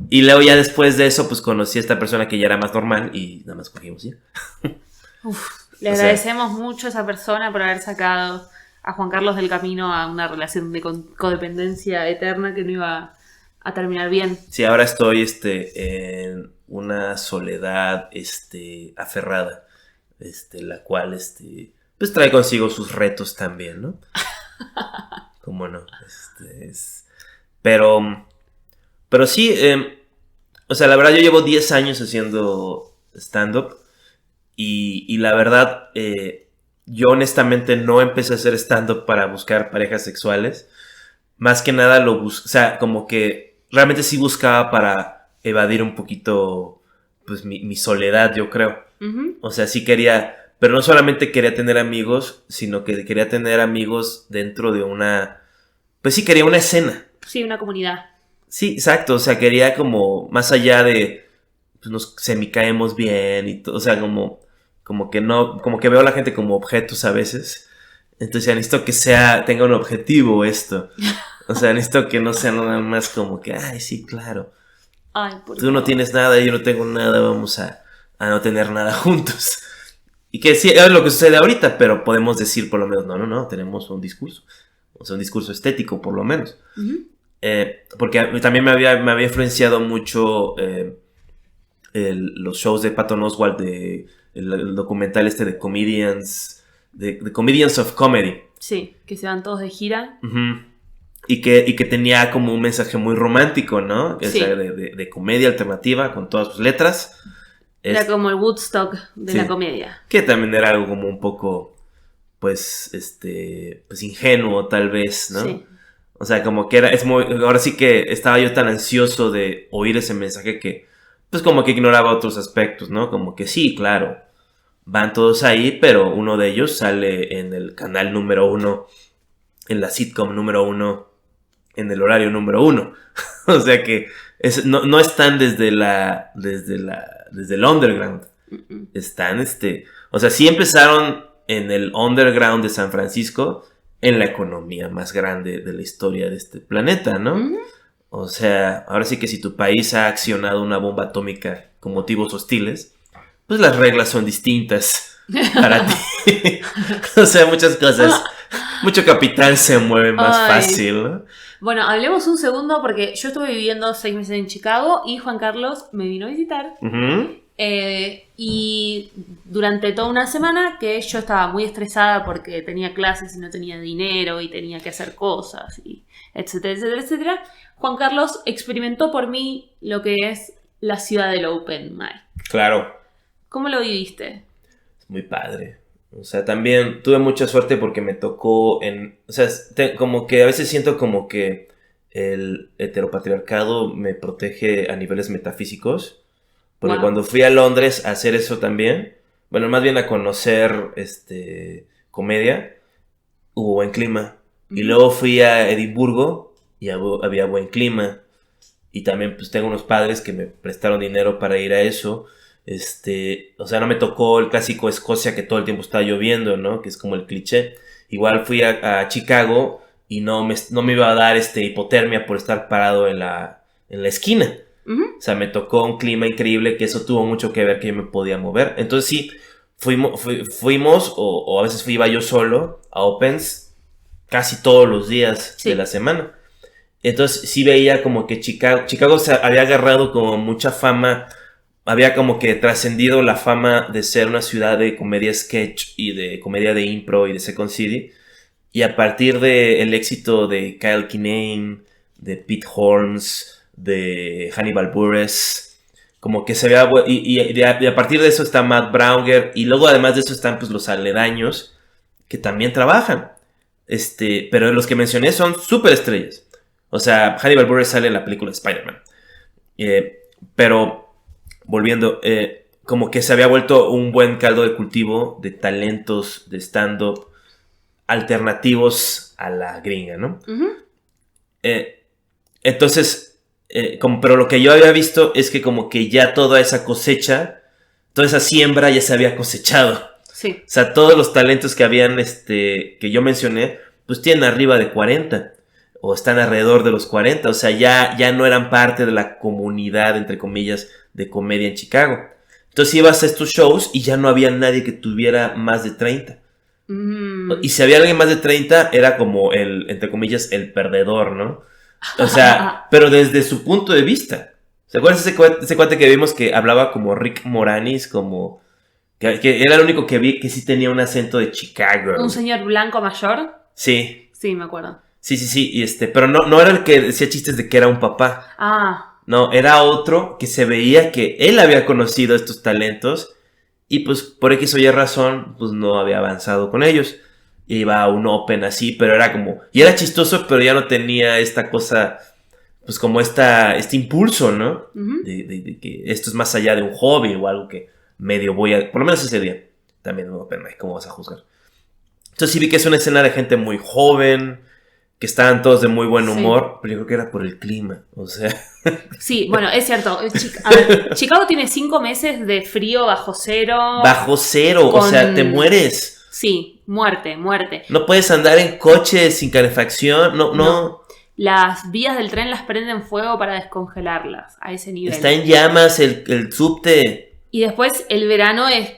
D: Y luego ya después de eso, pues conocí a esta persona que ya era más normal y nada más cogimos ya.
C: Le agradecemos mucho a esa persona por haber sacado a Juan Carlos del camino a una relación de codependencia eterna que no iba a terminar bien.
D: Sí, ahora estoy, en una soledad, aferrada, la cual, pues trae consigo sus retos también, ¿no? ¿Cómo no? Pero sí, o sea, la verdad yo llevo 10 años haciendo stand-up y la verdad, yo honestamente no empecé a hacer stand-up para buscar parejas sexuales. Más que nada o sea, como que realmente sí buscaba para evadir un poquito, pues, mi soledad, yo creo. Uh-huh. O sea, sí quería, pero no solamente quería tener amigos, sino que quería tener amigos dentro de pues sí, quería una escena.
C: Sí, una comunidad.
D: Sí, exacto, o sea, quería como, más allá de, pues nos semicaemos bien y todo, o sea, como que no, como que veo a la gente como objetos a veces. Entonces ya necesito que tenga un objetivo esto. O sea, necesito que no sea nada más como que, ay, sí, claro.
C: Ay,
D: tú no tienes nada, yo no tengo nada, vamos a no tener nada juntos. Y que sí, es lo que sucede ahorita, pero podemos decir por lo menos, no, tenemos un discurso. O sea, un discurso estético, por lo menos. Uh-huh. Porque también me había influenciado mucho los shows de Patton Oswalt, el documental de Comedians, de Comedians of Comedy.
C: Sí, que se van todos de gira.
D: Uh-huh. Y que tenía como un mensaje muy romántico, ¿no? Sí. O sea, de comedia alternativa con todas sus letras.
C: Era como el Woodstock de la comedia.
D: Que también era algo como un poco, pues ingenuo tal vez, ¿no? Sí. O sea, como que ahora sí que estaba yo tan ansioso de oír ese mensaje que, pues como que ignoraba otros aspectos, ¿no? Como que sí, claro, van todos ahí, pero uno de ellos sale en el canal número 1, en la sitcom número 1, en el horario número 1. O sea que no están desde el underground. Uh-uh. Están, o sea, sí empezaron en el underground de San Francisco, en la economía más grande de la historia de este planeta, ¿no? Uh-huh. O sea, ahora sí que si tu país ha accionado una bomba atómica con motivos hostiles, pues las reglas son distintas para ti. O sea, muchas cosas, mucho capital se mueve más fácil, ¿no?
C: Bueno, hablemos un segundo porque yo estuve viviendo 6 meses en Chicago y Juan Carlos me vino a visitar. Uh-huh. Y durante toda una semana que yo estaba muy estresada porque tenía clases y no tenía dinero y tenía que hacer cosas, y etcétera, etcétera, etcétera, Juan Carlos experimentó por mí lo que es la ciudad del Open Mic.
D: Claro.
C: ¿Cómo lo viviste?
D: Muy padre. O sea, también tuve mucha suerte porque me tocó o sea, como que a veces siento como que el heteropatriarcado me protege a niveles metafísicos. Porque cuando fui a Londres a hacer eso también, bueno, más bien a conocer comedia, hubo buen clima. Y luego fui a Edimburgo y había buen clima. y también pues tengo unos padres que me prestaron dinero para ir a eso. O sea, no me tocó el clásico Escocia que todo el tiempo está lloviendo, ¿no? Que es como el cliché. Igual fui a Chicago y no me iba a dar hipotermia por estar parado en la esquina. O sea, me tocó un clima increíble que eso tuvo mucho que ver que yo me podía mover. Entonces sí, fuimos o a veces iba yo solo a Opens casi todos los días de la semana. Entonces sí veía como que Chicago se había agarrado como mucha fama, había como que trascendido la fama de ser una ciudad de comedia sketch y de comedia de impro y de Second City. Y a partir del éxito de Kyle Kinane, de Pete Holmes, de Hannibal Buress, como que se vea, y a partir de eso está Matt Braunger, y luego además de eso están pues los aledaños que también trabajan, pero los que mencioné son súper estrellas. O sea, Hannibal Buress sale en la película Spider-Man, pero volviendo, como que se había vuelto un buen caldo de cultivo de talentos de stand-up alternativos a la gringa, ¿no? Entonces, pero lo que yo había visto es que como que ya toda esa cosecha, toda esa siembra ya se había cosechado.
C: Sí.
D: O sea, todos los talentos que habían, que yo mencioné, pues tienen arriba de 40 o están alrededor de los 40. O sea, ya no eran parte de la comunidad, entre comillas, de comedia en Chicago. Entonces ibas a estos shows y ya no había nadie que tuviera más de 30. Y si había alguien más de 30, era como entre comillas, el perdedor, ¿no? O sea, pero desde su punto de vista. ¿Se acuerdan ese cuate que vimos que hablaba como Rick Moranis? Como que era el único que vi que sí tenía un acento de Chicago.
C: ¿Un señor blanco mayor?
D: Sí.
C: Sí, me acuerdo.
D: Sí. Y pero no era el que decía chistes de que era un papá. No, era otro que se veía que él había conocido estos talentos y pues por X o Y razón pues no había avanzado con ellos. Iba a un open así, pero era como... Y era chistoso, pero ya no tenía esta cosa... Pues como este impulso, ¿no? De que esto es más allá de un hobby o algo que medio voy a... Por lo menos ese día. También un open mic, ¿cómo vas a juzgar? Entonces sí vi que es una escena de gente muy joven, que estaban todos de muy buen humor, pero yo creo que era por el clima, o sea...
C: Sí, bueno, es cierto. A ver, Chicago tiene 5 meses de frío bajo cero.
D: Bajo cero, o sea, te mueres.
C: Sí, muerte.
D: No puedes andar en coche sin calefacción, no.
C: Las vías del tren las prenden fuego para descongelarlas, a ese nivel.
D: Está en llamas el subte.
C: Y después el verano es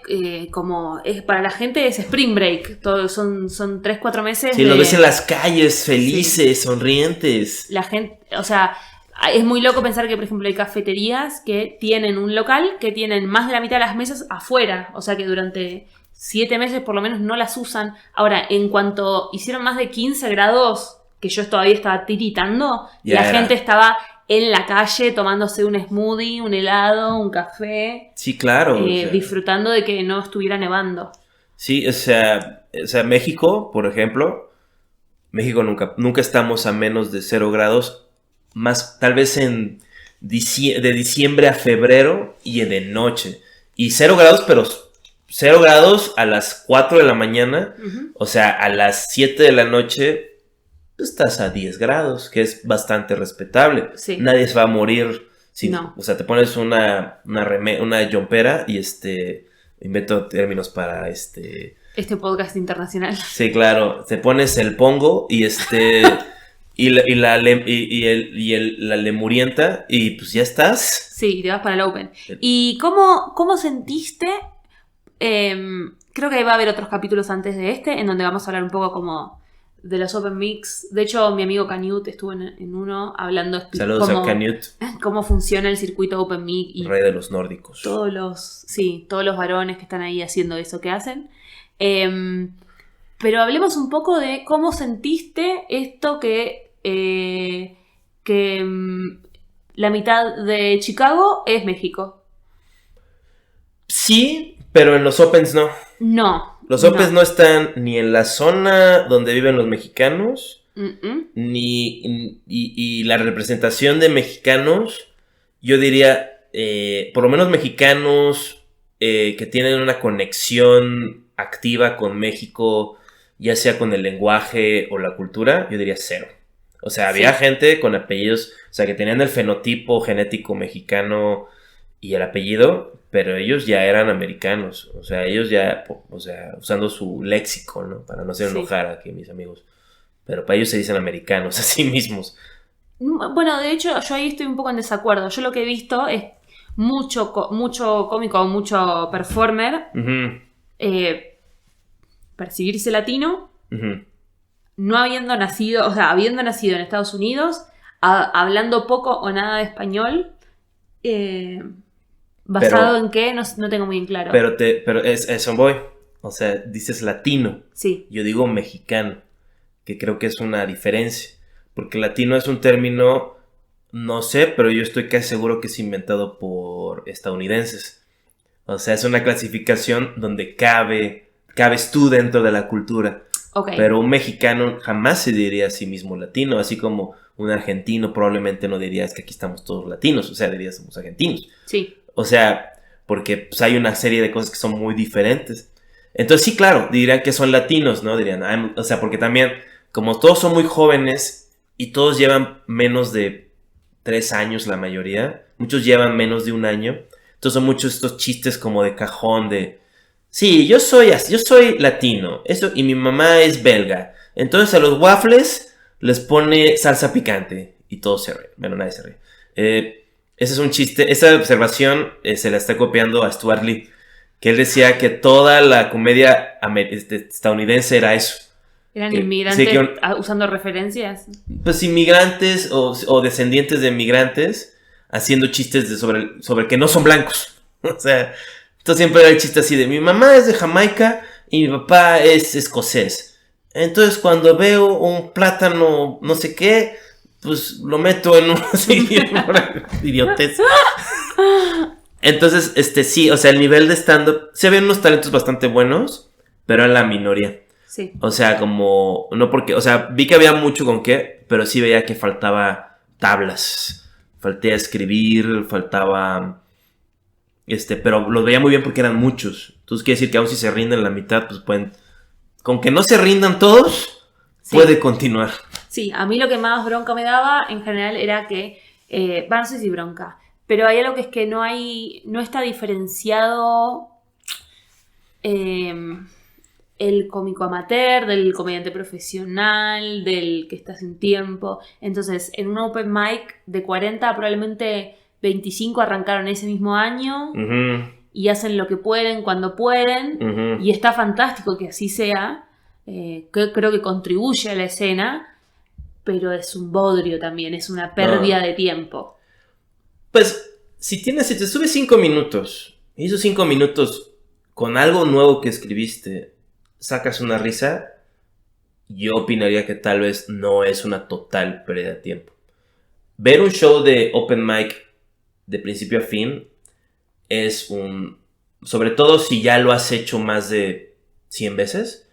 C: para la gente es spring break. Son 3-4 meses.
D: Sí, lo ves en las calles, felices, sonrientes.
C: La gente, o sea, es muy loco pensar que, por ejemplo, hay cafeterías que tienen un local que tienen más de la mitad de las mesas afuera. O sea que durante 7 meses por lo menos no las usan. Ahora, en cuanto hicieron más de 15 grados, que yo todavía estaba tiritando, gente estaba en la calle tomándose un smoothie, un helado, un café.
D: Sí, claro.
C: Disfrutando de que no estuviera nevando.
D: Sí, o sea, México, por ejemplo, México nunca estamos a menos de 0 grados, más tal vez de diciembre a febrero y de noche. Y 0 grados, pero 0 grados a las 4 de la mañana, o sea, a las 7 de la noche estás a 10 grados, que es bastante respetable.
C: Sí.
D: Nadie se va a morir.
C: No.
D: O sea, te pones una jompera y invento términos para
C: este podcast internacional.
D: Sí, claro. Te pones el pongo y la lemurienta y pues ya estás.
C: Sí, te vas para el Open. ¿Y cómo sentiste? Creo que va a haber otros capítulos antes de en donde vamos a hablar un poco como de los Open Mics. De hecho, mi amigo Canute estuvo en uno hablando.
D: Saludos a Canute.
C: Cómo funciona el circuito Open Mic. Y
D: rey de los nórdicos.
C: Todos los varones que están ahí haciendo eso que hacen. Pero hablemos un poco de cómo sentiste esto que la mitad de Chicago es México.
D: Sí, pero en los Opens no.
C: No.
D: Los Opens no están ni en la zona donde viven los mexicanos, y la representación de mexicanos, yo diría, por lo menos mexicanos que tienen una conexión activa con México, ya sea con el lenguaje o la cultura, yo diría 0. O sea, había gente con apellidos, o sea, que tenían el fenotipo genético mexicano y el apellido, pero ellos ya eran americanos. O sea, ellos ya, o sea, usando su léxico, ¿no? Para no hacer enojar aquí a mis amigos. Pero para ellos se dicen americanos a sí mismos.
C: Bueno, de hecho, yo ahí estoy un poco en desacuerdo. Yo lo que he visto es mucho cómico, mucho performer percibirse latino, no habiendo nacido, o sea, habiendo nacido en Estados Unidos, hablando poco o nada de español, basado en qué, no tengo muy en claro.
D: Pero eso voy. O sea, dices latino.
C: Sí.
D: Yo digo mexicano, que creo que es una diferencia. Porque latino es un término, no sé, pero yo estoy casi seguro que es inventado por estadounidenses. O sea, es una clasificación donde cabes tú dentro de la cultura.
C: Okay.
D: Pero un mexicano jamás se diría a sí mismo latino, así como un argentino probablemente no diría es que aquí estamos todos latinos, o sea, diría somos argentinos.
C: Sí.
D: O sea, porque pues, hay una serie de cosas que son muy diferentes. Entonces sí, claro, dirían que son latinos, ¿no? Dirían, o sea, porque también, como todos son muy jóvenes y todos llevan menos de 3 años la mayoría, muchos llevan menos de 1 año, entonces son muchos estos chistes como de cajón de... Sí, yo soy latino, eso, y mi mamá es belga. Entonces a los waffles les pone salsa picante y todos se ríen. Bueno, nadie se ríe. Ese es un chiste. Esa observación se la está copiando a Stuart Lee, que él decía que toda la comedia estadounidense era eso.
C: ¿Eran inmigrantes usando referencias?
D: Pues inmigrantes o descendientes de inmigrantes haciendo chistes sobre que no son blancos. O sea... Entonces siempre era el chiste así de mi mamá es de Jamaica y mi papá es escocés. Entonces cuando veo un plátano no sé qué, pues lo meto en un idiotez. Entonces, sí, o sea, el nivel de stand-up, se ven unos talentos bastante buenos, pero en la minoría.
C: Sí.
D: O sea, como, no porque, o sea, vi que había mucho con qué, pero sí veía que faltaba tablas, faltaba escribir, faltaba... pero los veía muy bien porque eran muchos. Entonces quiere decir que aún si se rinden la mitad, pues pueden... Con que no se rindan todos, puede continuar.
C: Sí, a mí lo que más bronca me daba en general era que... no sé si bronca, pero hay algo que es que no está diferenciado el cómico amateur del comediante profesional, del que está sin tiempo. Entonces, en un open mic de 40 probablemente... 25 arrancaron ese mismo año y hacen lo que pueden cuando pueden y está fantástico que así sea, creo que contribuye a la escena, pero es un bodrio también, es una pérdida de tiempo.
D: Pues si te subes 5 minutos y esos 5 minutos con algo nuevo que escribiste sacas una risa, yo opinaría que tal vez no es una total pérdida de tiempo. Ver un show de open mic de principio a fin es sobre todo si ya lo has hecho más de 100 veces,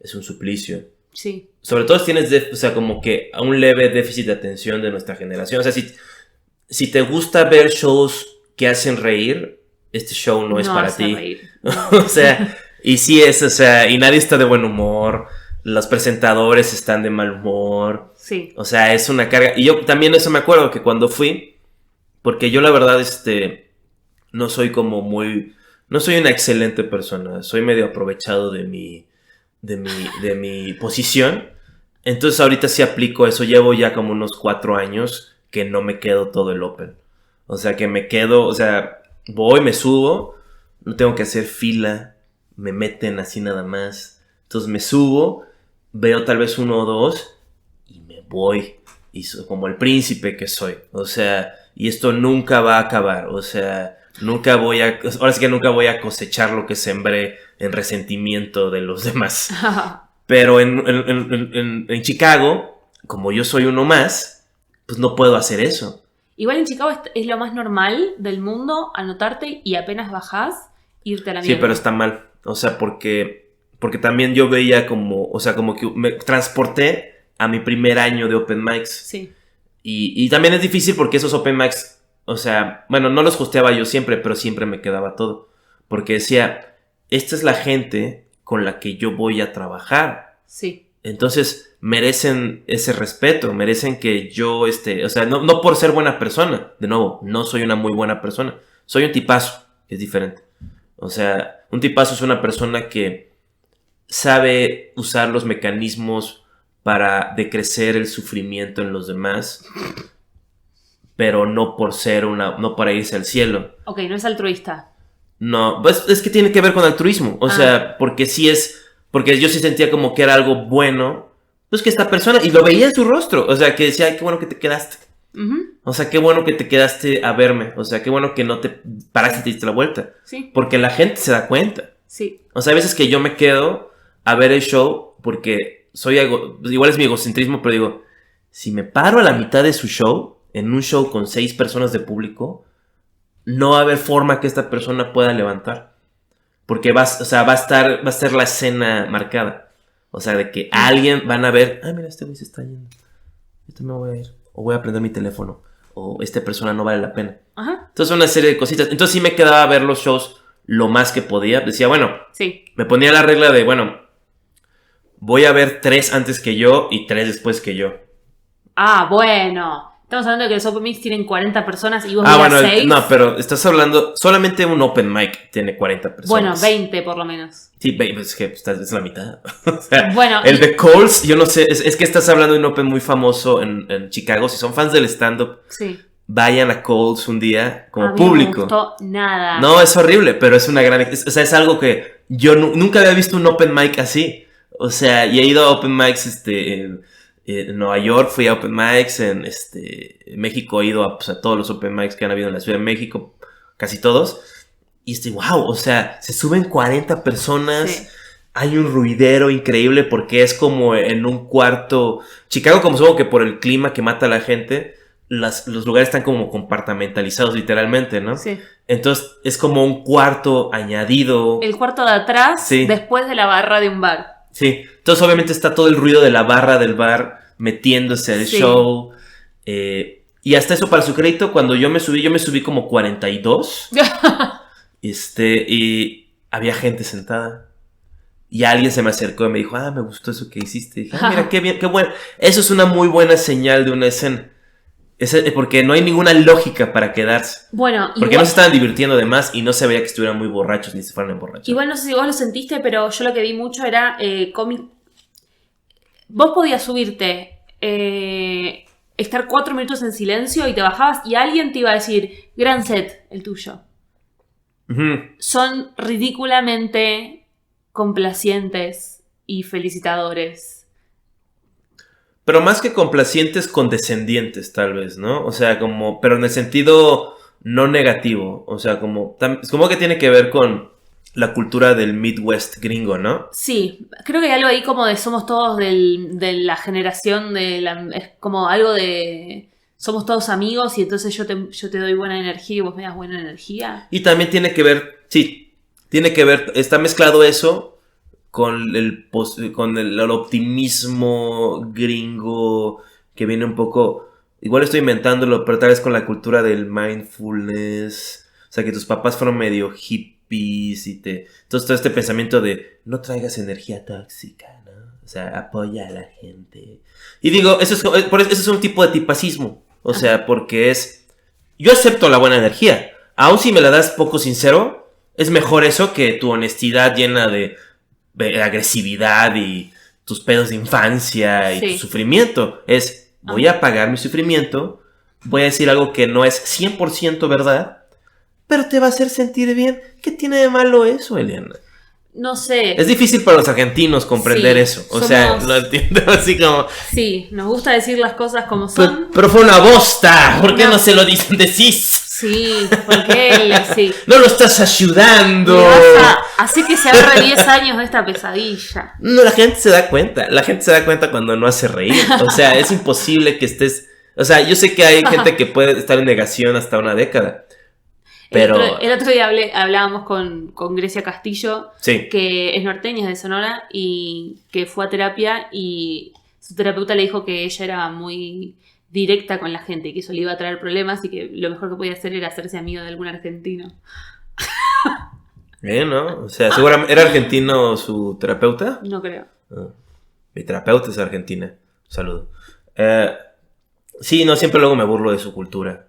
D: es un suplicio.
C: Sí.
D: Sobre todo si tienes, o sea, como que a un leve déficit de atención de nuestra generación. O sea, si te gusta ver shows que hacen reír, este show no es para ti.
C: Reír.
D: O sea, y sí es, o sea, y nadie está de buen humor, los presentadores están de mal humor.
C: Sí.
D: O sea, es una carga. Y yo también eso me acuerdo que cuando fui, porque yo la verdad, no soy no soy una excelente persona, soy medio aprovechado de mi posición. Entonces ahorita sí aplico eso, llevo ya como unos 4 años que no me quedo todo el open. O sea, que me quedo, o sea, voy, me subo, no tengo que hacer fila, me meten así nada más. Entonces me subo, veo tal vez 1 o 2 y me voy. Y como el príncipe que soy, o sea... Y esto nunca va a acabar, o sea, ahora sí que nunca voy a cosechar lo que sembré en resentimiento de los demás. Pero en Chicago, como yo soy uno más, pues no puedo hacer eso.
C: Igual en Chicago es lo más normal del mundo anotarte y apenas bajás, irte a la mierda.
D: Sí, pero está mal, o sea, porque también yo veía como que me transporté a mi primer año de open mics.
C: Sí.
D: Y también es difícil porque esos open mics, o sea, bueno, no los hosteaba yo siempre, pero siempre me quedaba todo. Porque decía, esta es la gente con la que yo voy a trabajar.
C: Sí.
D: Entonces merecen ese respeto, merecen que yo, o sea, no por ser buena persona, de nuevo, no soy una muy buena persona, soy un tipazo, que es diferente. O sea, un tipazo es una persona que sabe usar los mecanismos para decrecer el sufrimiento en los demás, pero no por ser no para irse al cielo.
C: Ok, no es altruista.
D: No, pues es que tiene que ver con altruismo, o sea, porque yo sí sentía como que era algo bueno, pues que esta persona, y lo veía en su rostro, o sea, que decía, ay, qué bueno que te quedaste. Uh-huh. O sea, qué bueno que te quedaste a verme, o sea, qué bueno que no te paraste y te diste la vuelta.
C: Sí.
D: Porque la gente se da cuenta.
C: Sí.
D: O sea, hay veces que yo me quedo a ver el show porque igual es mi egocentrismo, pero digo, si me paro a la mitad de su show, en un show con 6 personas de público, no va a haber forma que esta persona pueda levantar. Porque va a ser la escena marcada. O sea, de que alguien van a ver, mira, este güey se está yendo. Yo me voy a ir. O voy a prender mi teléfono. O esta persona no vale la pena. Ajá. Entonces, una serie de cositas. Entonces, sí me quedaba a ver los shows lo más que podía. Decía, bueno,
C: sí.
D: Me ponía la regla de, bueno, voy a ver 3 antes que yo y 3 después que yo.
C: Bueno. Estamos hablando de que los open mics tienen 40 personas y vos miras 6.
D: No, pero estás hablando, solamente un open mic tiene 40 personas.
C: Bueno, 20 por lo menos.
D: Sí, es que es la mitad. O sea,
C: bueno,
D: el de Coles, yo no sé, es que estás hablando de un open muy famoso en Chicago. Si son fans del stand-up,
C: sí.
D: Vayan a Coles un día como
C: No
D: público.
C: me gustó nada.
D: No, es horrible, pero es una gran... o sea, es algo que yo nunca había visto un open mic así. O sea, y he ido a open mics en Nueva York, fui a open mics, en México he ido a todos los open mics que han habido en la Ciudad de México, casi todos, y wow, o sea, se suben 40 personas, sí. Hay un ruidero increíble porque es como en un cuarto, Chicago, como supongo que por el clima que mata a la gente, los lugares están como compartamentalizados literalmente, ¿no?
C: Sí.
D: Entonces es como un cuarto añadido.
C: El cuarto de atrás, sí. Después de la barra de un bar.
D: Sí, entonces obviamente está todo el ruido de la barra del bar metiéndose al show. Y hasta eso, para su crédito, cuando yo me subí como 42. Y había gente sentada. Y alguien se me acercó y me dijo, me gustó eso que hiciste. Y dije, mira, qué bien, qué bueno. Eso es una muy buena señal de una escena. Porque no hay ninguna lógica para quedarse.
C: Bueno,
D: porque no se estaban divirtiendo de más y no se veía que estuvieran muy borrachos ni se fueran emborrachos.
C: Igual no sé si vos lo sentiste, pero yo lo que vi mucho era cómic. Vos podías subirte, estar 4 minutos en silencio y te bajabas y alguien te iba a decir, gran set, el tuyo. Uh-huh. Son ridículamente complacientes y felicitadores.
D: Pero más que complacientes, condescendientes, tal vez, ¿no? O sea, pero en el sentido no negativo. O sea, como que tiene que ver con la cultura del Midwest gringo, ¿no?
C: Sí, creo que hay algo ahí como de somos todos de la generación es como algo de somos todos amigos y entonces yo te doy buena energía y vos me das buena energía.
D: Y también tiene que ver, está mezclado eso con el optimismo gringo que viene un poco, igual estoy inventándolo, pero tal vez con la cultura del mindfulness, o sea, que tus papás fueron medio hippies entonces todo este pensamiento de no traigas energía tóxica, ¿no? O sea, apoya a la gente. Y digo, eso es un tipo de tipacismo, o sea, porque yo acepto la buena energía, aun si me la das poco sincero, es mejor eso que tu honestidad llena de agresividad y tus pedos de infancia y tu sufrimiento. Voy a apagar mi sufrimiento, voy a decir algo que no es 100% verdad, pero te va a hacer sentir bien. ¿Qué tiene de malo eso, Eliana?
C: No sé.
D: Es difícil para los argentinos comprender eso. O sea, lo entiendo así como...
C: Sí, nos gusta decir las cosas como son.
D: Pero fue una bosta. ¿Por qué no se lo decís?
C: Sí, porque él, sí.
D: No lo estás ayudando.
C: Así que se ahorre 10 años de esta pesadilla.
D: No, la gente se da cuenta. La gente se da cuenta cuando no hace reír. O sea, es imposible que estés... O sea, yo sé que hay gente que puede estar en negación hasta una década. Pero...
C: El otro día hablábamos con Grecia Castillo,
D: sí,
C: que es norteña, de Sonora, y que fue a terapia y su terapeuta le dijo que ella era muy directa con la gente y que eso le iba a traer problemas y que lo mejor que podía hacer era hacerse amigo de algún argentino.
D: ¿No? O sea, ¿seguramente era argentino su terapeuta?
C: No creo.
D: Mi terapeuta es argentina. Saludo. Sí, no, siempre luego me burlo de su cultura.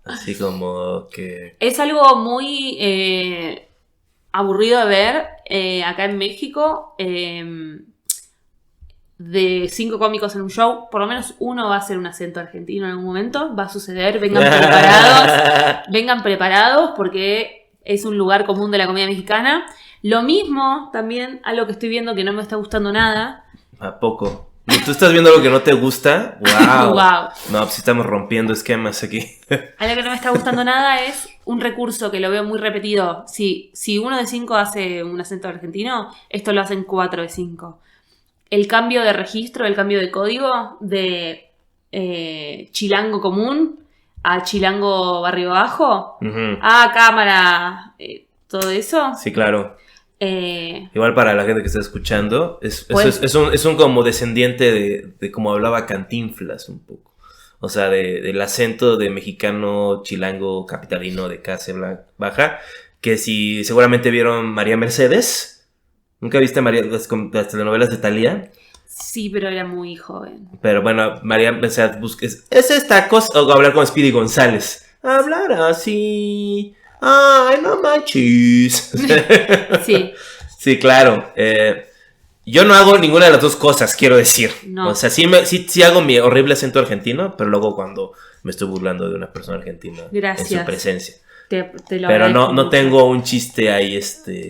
D: Así como que...
C: Es algo muy aburrido de ver acá en México. De 5 cómicos en un show, por lo menos uno va a hacer un acento argentino en algún momento. Va a suceder, vengan preparados porque es un lugar común de la comedia mexicana. Lo mismo también, algo que estoy viendo que no me está gustando nada.
D: ¿A poco? ¿Tú estás viendo algo que no te gusta? ¡Wow!
C: Wow.
D: No, pues estamos rompiendo esquemas aquí.
C: Algo que no me está gustando nada es un recurso que lo veo muy repetido. Si 1 de 5 hace un acento argentino, esto lo hacen 4 de 5. El cambio de registro, el cambio de código de chilango común a chilango barrio bajo, a cámara, todo eso.
D: Sí, claro. Igual para la gente que está escuchando, es un como descendiente de como hablaba Cantinflas un poco. O sea, del acento de mexicano, chilango, capitalino de clase baja, que si seguramente vieron María Mercedes. ¿Nunca viste las telenovelas de Thalía?
C: Sí, pero era muy joven.
D: Pero bueno, María Mercedes es esta cosa, o hablar con Speedy González. Hablar así. Ay, no manches.
C: Sí.
D: Sí, claro. Yo no hago ninguna de las dos cosas, quiero decir. No. O sea, sí hago mi horrible acento argentino, pero luego cuando me estoy burlando de una persona argentina.
C: Gracias.
D: En su presencia.
C: Te lo
D: pero no tengo un chiste ahí,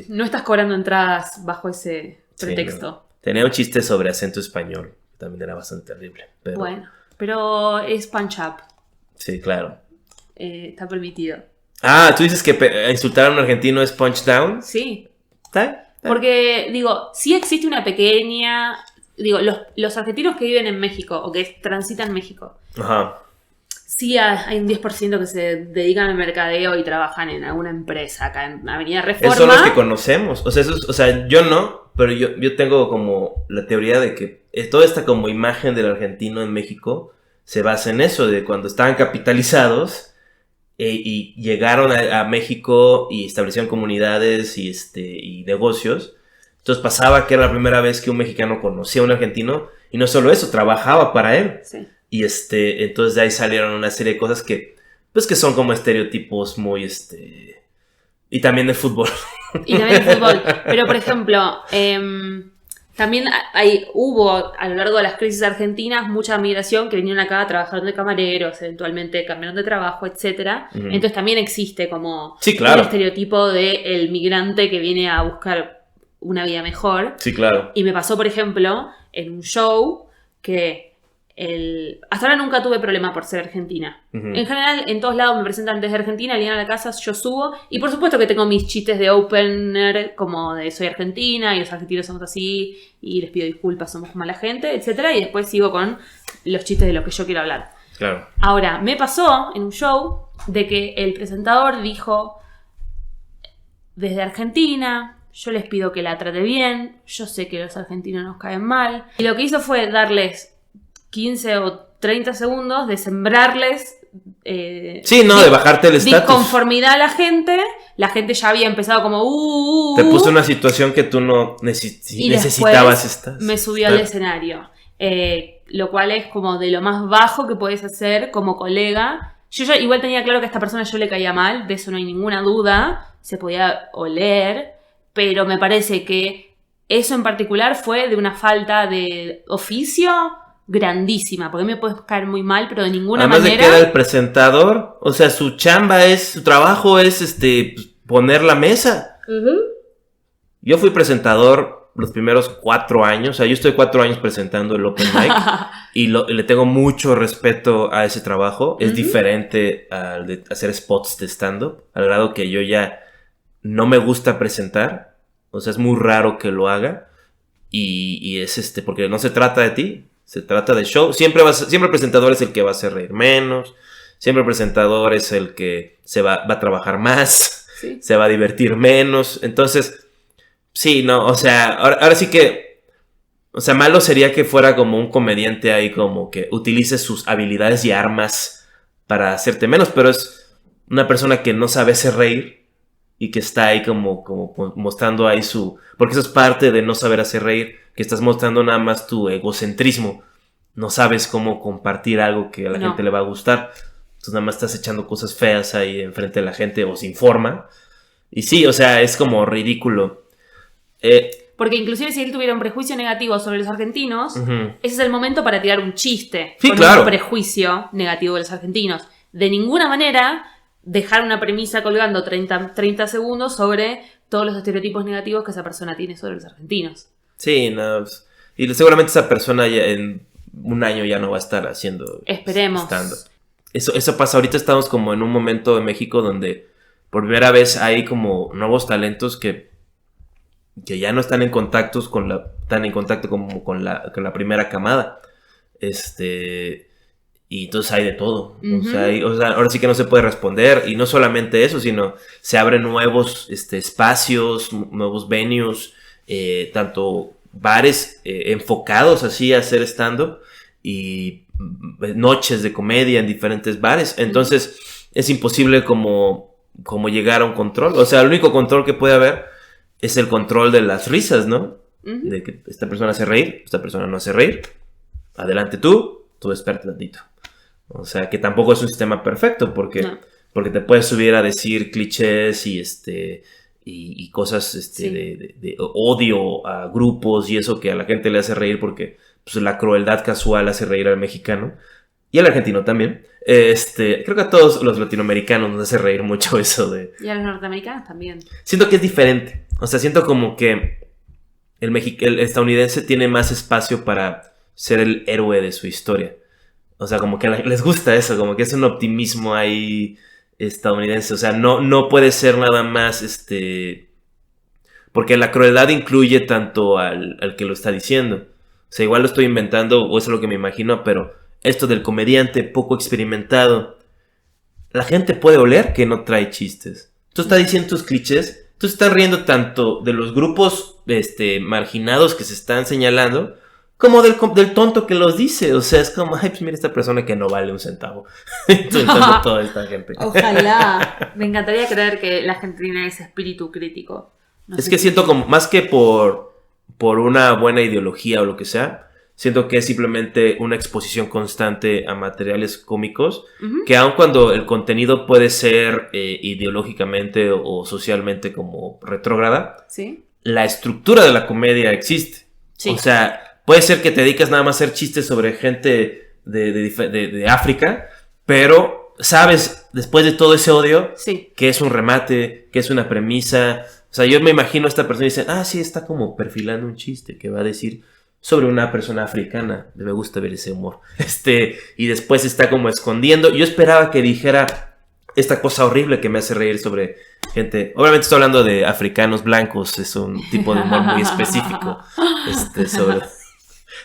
C: No estás cobrando entradas bajo ese pretexto.
D: Sí, no. Tenía un chiste sobre acento español, que también era bastante terrible. Pero...
C: Bueno, pero es punch up.
D: Sí, claro.
C: Está permitido.
D: Ah, ¿tú dices que insultar a un argentino es punch down?
C: Sí.
D: ¿Está?
C: Porque, sí existe una pequeña... los argentinos que viven en México o que transitan México.
D: Ajá.
C: Sí, hay un 10% que se dedican al mercadeo y trabajan en alguna empresa acá en Avenida Reforma.
D: Esos son los que conocemos. O sea, yo no, pero yo tengo como la teoría de que toda esta como imagen del argentino en México se basa en eso, de cuando estaban capitalizados y llegaron a México y establecieron comunidades y negocios. Entonces pasaba que era la primera vez que un mexicano conocía a un argentino y no solo eso, trabajaba para él.
C: Sí.
D: Y entonces de ahí salieron una serie de cosas que son como estereotipos muy y también de fútbol.
C: Pero por ejemplo, también hubo a lo largo de las crisis argentinas mucha migración que vinieron acá a trabajar de camareros, eventualmente cambiaron de trabajo, etcétera. Uh-huh. Entonces también existe como
D: claro,
C: un estereotipo del migrante que viene a buscar una vida mejor.
D: Sí, claro.
C: Y me pasó, por ejemplo, en un show que hasta ahora nunca tuve problema por ser argentina. Uh-huh. En general, en todos lados me presentan desde Argentina, llegan a la casa, yo subo. Y por supuesto que tengo mis chistes de opener, como de soy argentina y los argentinos somos así y les pido disculpas, somos mala gente, etc. Y después sigo con los chistes de los que yo quiero hablar.
D: Claro.
C: Ahora, me pasó en un show de que el presentador dijo: desde Argentina, yo les pido que la trate bien, yo sé que los argentinos nos caen mal. Y lo que hizo fue darles 15 o 30 segundos de sembrarles
D: de bajarte el estatus,
C: disconformidad a la gente ya había empezado como
D: te puso una situación que tú no necesitabas estar.
C: Me subió al escenario, lo cual es como de lo más bajo que puedes hacer como colega. Yo ya igual tenía claro que a esta persona yo le caía mal, de eso no hay ninguna duda, se podía oler, pero me parece que eso en particular fue de una falta de oficio grandísima, porque me puedes caer muy mal, pero de ninguna
D: manera.
C: Además
D: de que era el presentador, o sea, su trabajo es poner la mesa. Uh-huh. Yo fui presentador los primeros 4 años, o sea, yo estoy 4 años presentando el Open Mic y le tengo mucho respeto a ese trabajo. Es diferente al de hacer spots de stand-up, al grado que yo ya no me gusta presentar, o sea, es muy raro que lo haga y es porque no se trata de ti. Se trata de show. Siempre el presentador es el que va a hacer reír menos. Siempre el presentador es el que va a trabajar más. ¿Sí? Se va a divertir menos. Entonces, sí, no, o sea, ahora sí que, o sea, malo sería que fuera como un comediante ahí como que utilice sus habilidades y armas para hacerte menos, pero es una persona que no sabe hacer reír y que está ahí como mostrando ahí porque eso es parte de no saber hacer reír, que estás mostrando nada más tu egocentrismo. No sabes cómo compartir algo que a la gente le va a gustar. Entonces nada más estás echando cosas feas ahí enfrente de la gente o sin forma. Y sí, o sea, es como ridículo.
C: Porque inclusive si él tuviera un prejuicio negativo sobre los argentinos, ese es el momento para tirar un chiste con un prejuicio negativo de los argentinos. De ninguna manera dejar una premisa colgando 30 segundos sobre todos los estereotipos negativos que esa persona tiene sobre los argentinos.
D: Sí, no, y seguramente esa persona ya en un año ya no va a estar haciendo...
C: Esperemos.
D: Stand-up. Eso pasa, ahorita estamos como en un momento en México donde por primera vez hay como nuevos talentos que ya no están en contacto como con la primera camada. Y entonces hay de todo. O sea, ahora sí que no se puede responder. Y no solamente eso, sino se abren nuevos espacios, nuevos venues, tanto bares enfocados así a hacer stand-up y noches de comedia en diferentes bares. Entonces es imposible como llegar a un control. O sea, el único control que puede haber es el control de las risas, ¿no? De que esta persona hace reír, esta persona no hace reír. Adelante tú espérate tantito. O sea, que tampoco es un sistema perfecto porque te puedes subir a decir clichés y cosas de odio a grupos y eso que a la gente le hace reír porque pues, la crueldad casual hace reír al mexicano y al argentino también. Creo que a todos los latinoamericanos nos hace reír mucho eso de...
C: Y a los norteamericanos también.
D: Siento que es diferente. O sea, siento como que el estadounidense tiene más espacio para ser el héroe de su historia. O sea, como que les gusta eso, como que es un optimismo ahí estadounidense. O sea, no puede ser nada más, porque la crueldad incluye tanto al que lo está diciendo. O sea, igual lo estoy inventando, o eso es lo que me imagino, pero esto del comediante poco experimentado, la gente puede oler que no trae chistes. Tú estás diciendo tus clichés, tú estás riendo tanto de los grupos marginados que se están señalando, como del tonto que los dice. O sea, es como, ay, pues mira esta persona que no vale un centavo. Insultando toda esta gente.
C: Ojalá. Me encantaría creer que la gente tiene ese espíritu crítico. No
D: es
C: sé
D: que siento como, más que por una buena ideología o lo que sea, siento que es simplemente una exposición constante a materiales cómicos, que aun cuando el contenido puede ser ideológicamente o socialmente como retrógrada, la estructura de la comedia existe. Sí. O sea... Puede ser que te dedicas nada más a hacer chistes sobre gente de África, pero sabes, después de todo ese odio, que es un remate, que es una premisa. O sea, yo me imagino a esta persona y dicen, sí, está como perfilando un chiste que va a decir sobre una persona africana. Me gusta ver ese humor. Y después está como escondiendo. Yo esperaba que dijera esta cosa horrible que me hace reír sobre gente. Obviamente estoy hablando de africanos blancos, es un tipo de humor muy específico.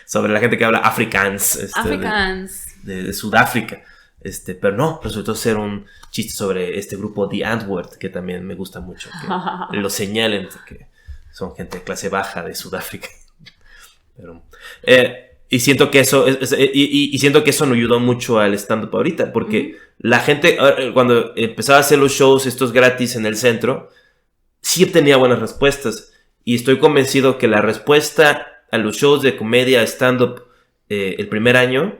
D: Sobre la gente que habla Afrikaans. De Sudáfrica. Pero no, resultó ser un chiste sobre este grupo The Antwoord, que también me gusta mucho. Que lo señalen porque son gente de clase baja de Sudáfrica. Pero, y siento que eso y siento que eso nos ayudó mucho al stand-up ahorita, porque la gente, cuando empezaba a hacer los shows estos gratis en el centro, sí obtenía buenas respuestas. Y estoy convencido que la respuesta a los shows de comedia stand-up el primer año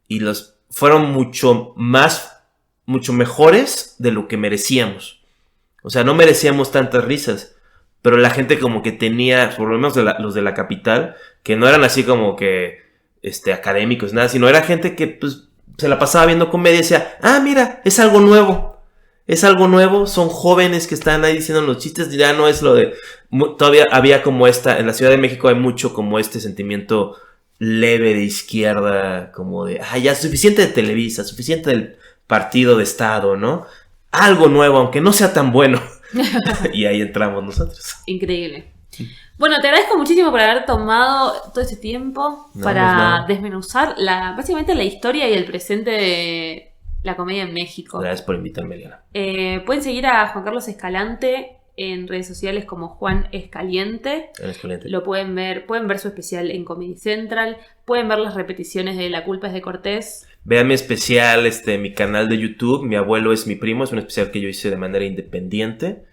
D: y los fueron mucho mejores de lo que merecíamos. O sea, no merecíamos tantas risas, pero la gente como que tenía, por lo menos los de la capital, que no eran así como que académicos, nada, sino era gente que pues se la pasaba viendo comedia y decía, mira, es algo nuevo. Es algo nuevo, son jóvenes que están ahí diciendo los chistes, ya no es lo de... Todavía había como en la Ciudad de México hay mucho como sentimiento leve de izquierda, como de, ya suficiente de Televisa, suficiente del partido de Estado, ¿no? Algo nuevo, aunque no sea tan bueno. Y ahí entramos nosotros.
C: Increíble. Bueno, te agradezco muchísimo por haber tomado todo este tiempo para desmenuzar básicamente la historia y el presente de la comedia en México.
D: Gracias por invitarme, Eliana.
C: Pueden seguir a Juan Carlos Escalante en redes sociales como Juan Escaliente. Lo pueden ver su especial en Comedy Central. Pueden ver las repeticiones de La culpa es de Cortés.
D: Vean mi especial, mi canal de YouTube. Mi abuelo es mi primo. Es un especial que yo hice de manera independiente.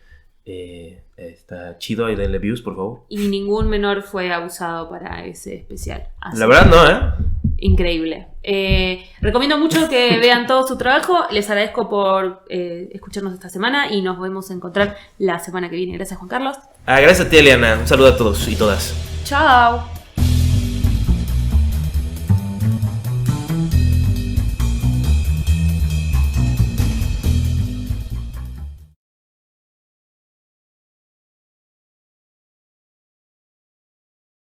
D: Está chido, y denle views, por favor.
C: Y ningún menor fue abusado para ese especial. Así
D: la verdad no,
C: increíble. Recomiendo mucho que vean todo su trabajo. Les agradezco por escucharnos esta semana y nos vemos a encontrar la semana que viene. Gracias, Juan Carlos.
D: Gracias a ti, Eliana. Un saludo a todos y todas.
C: Chao.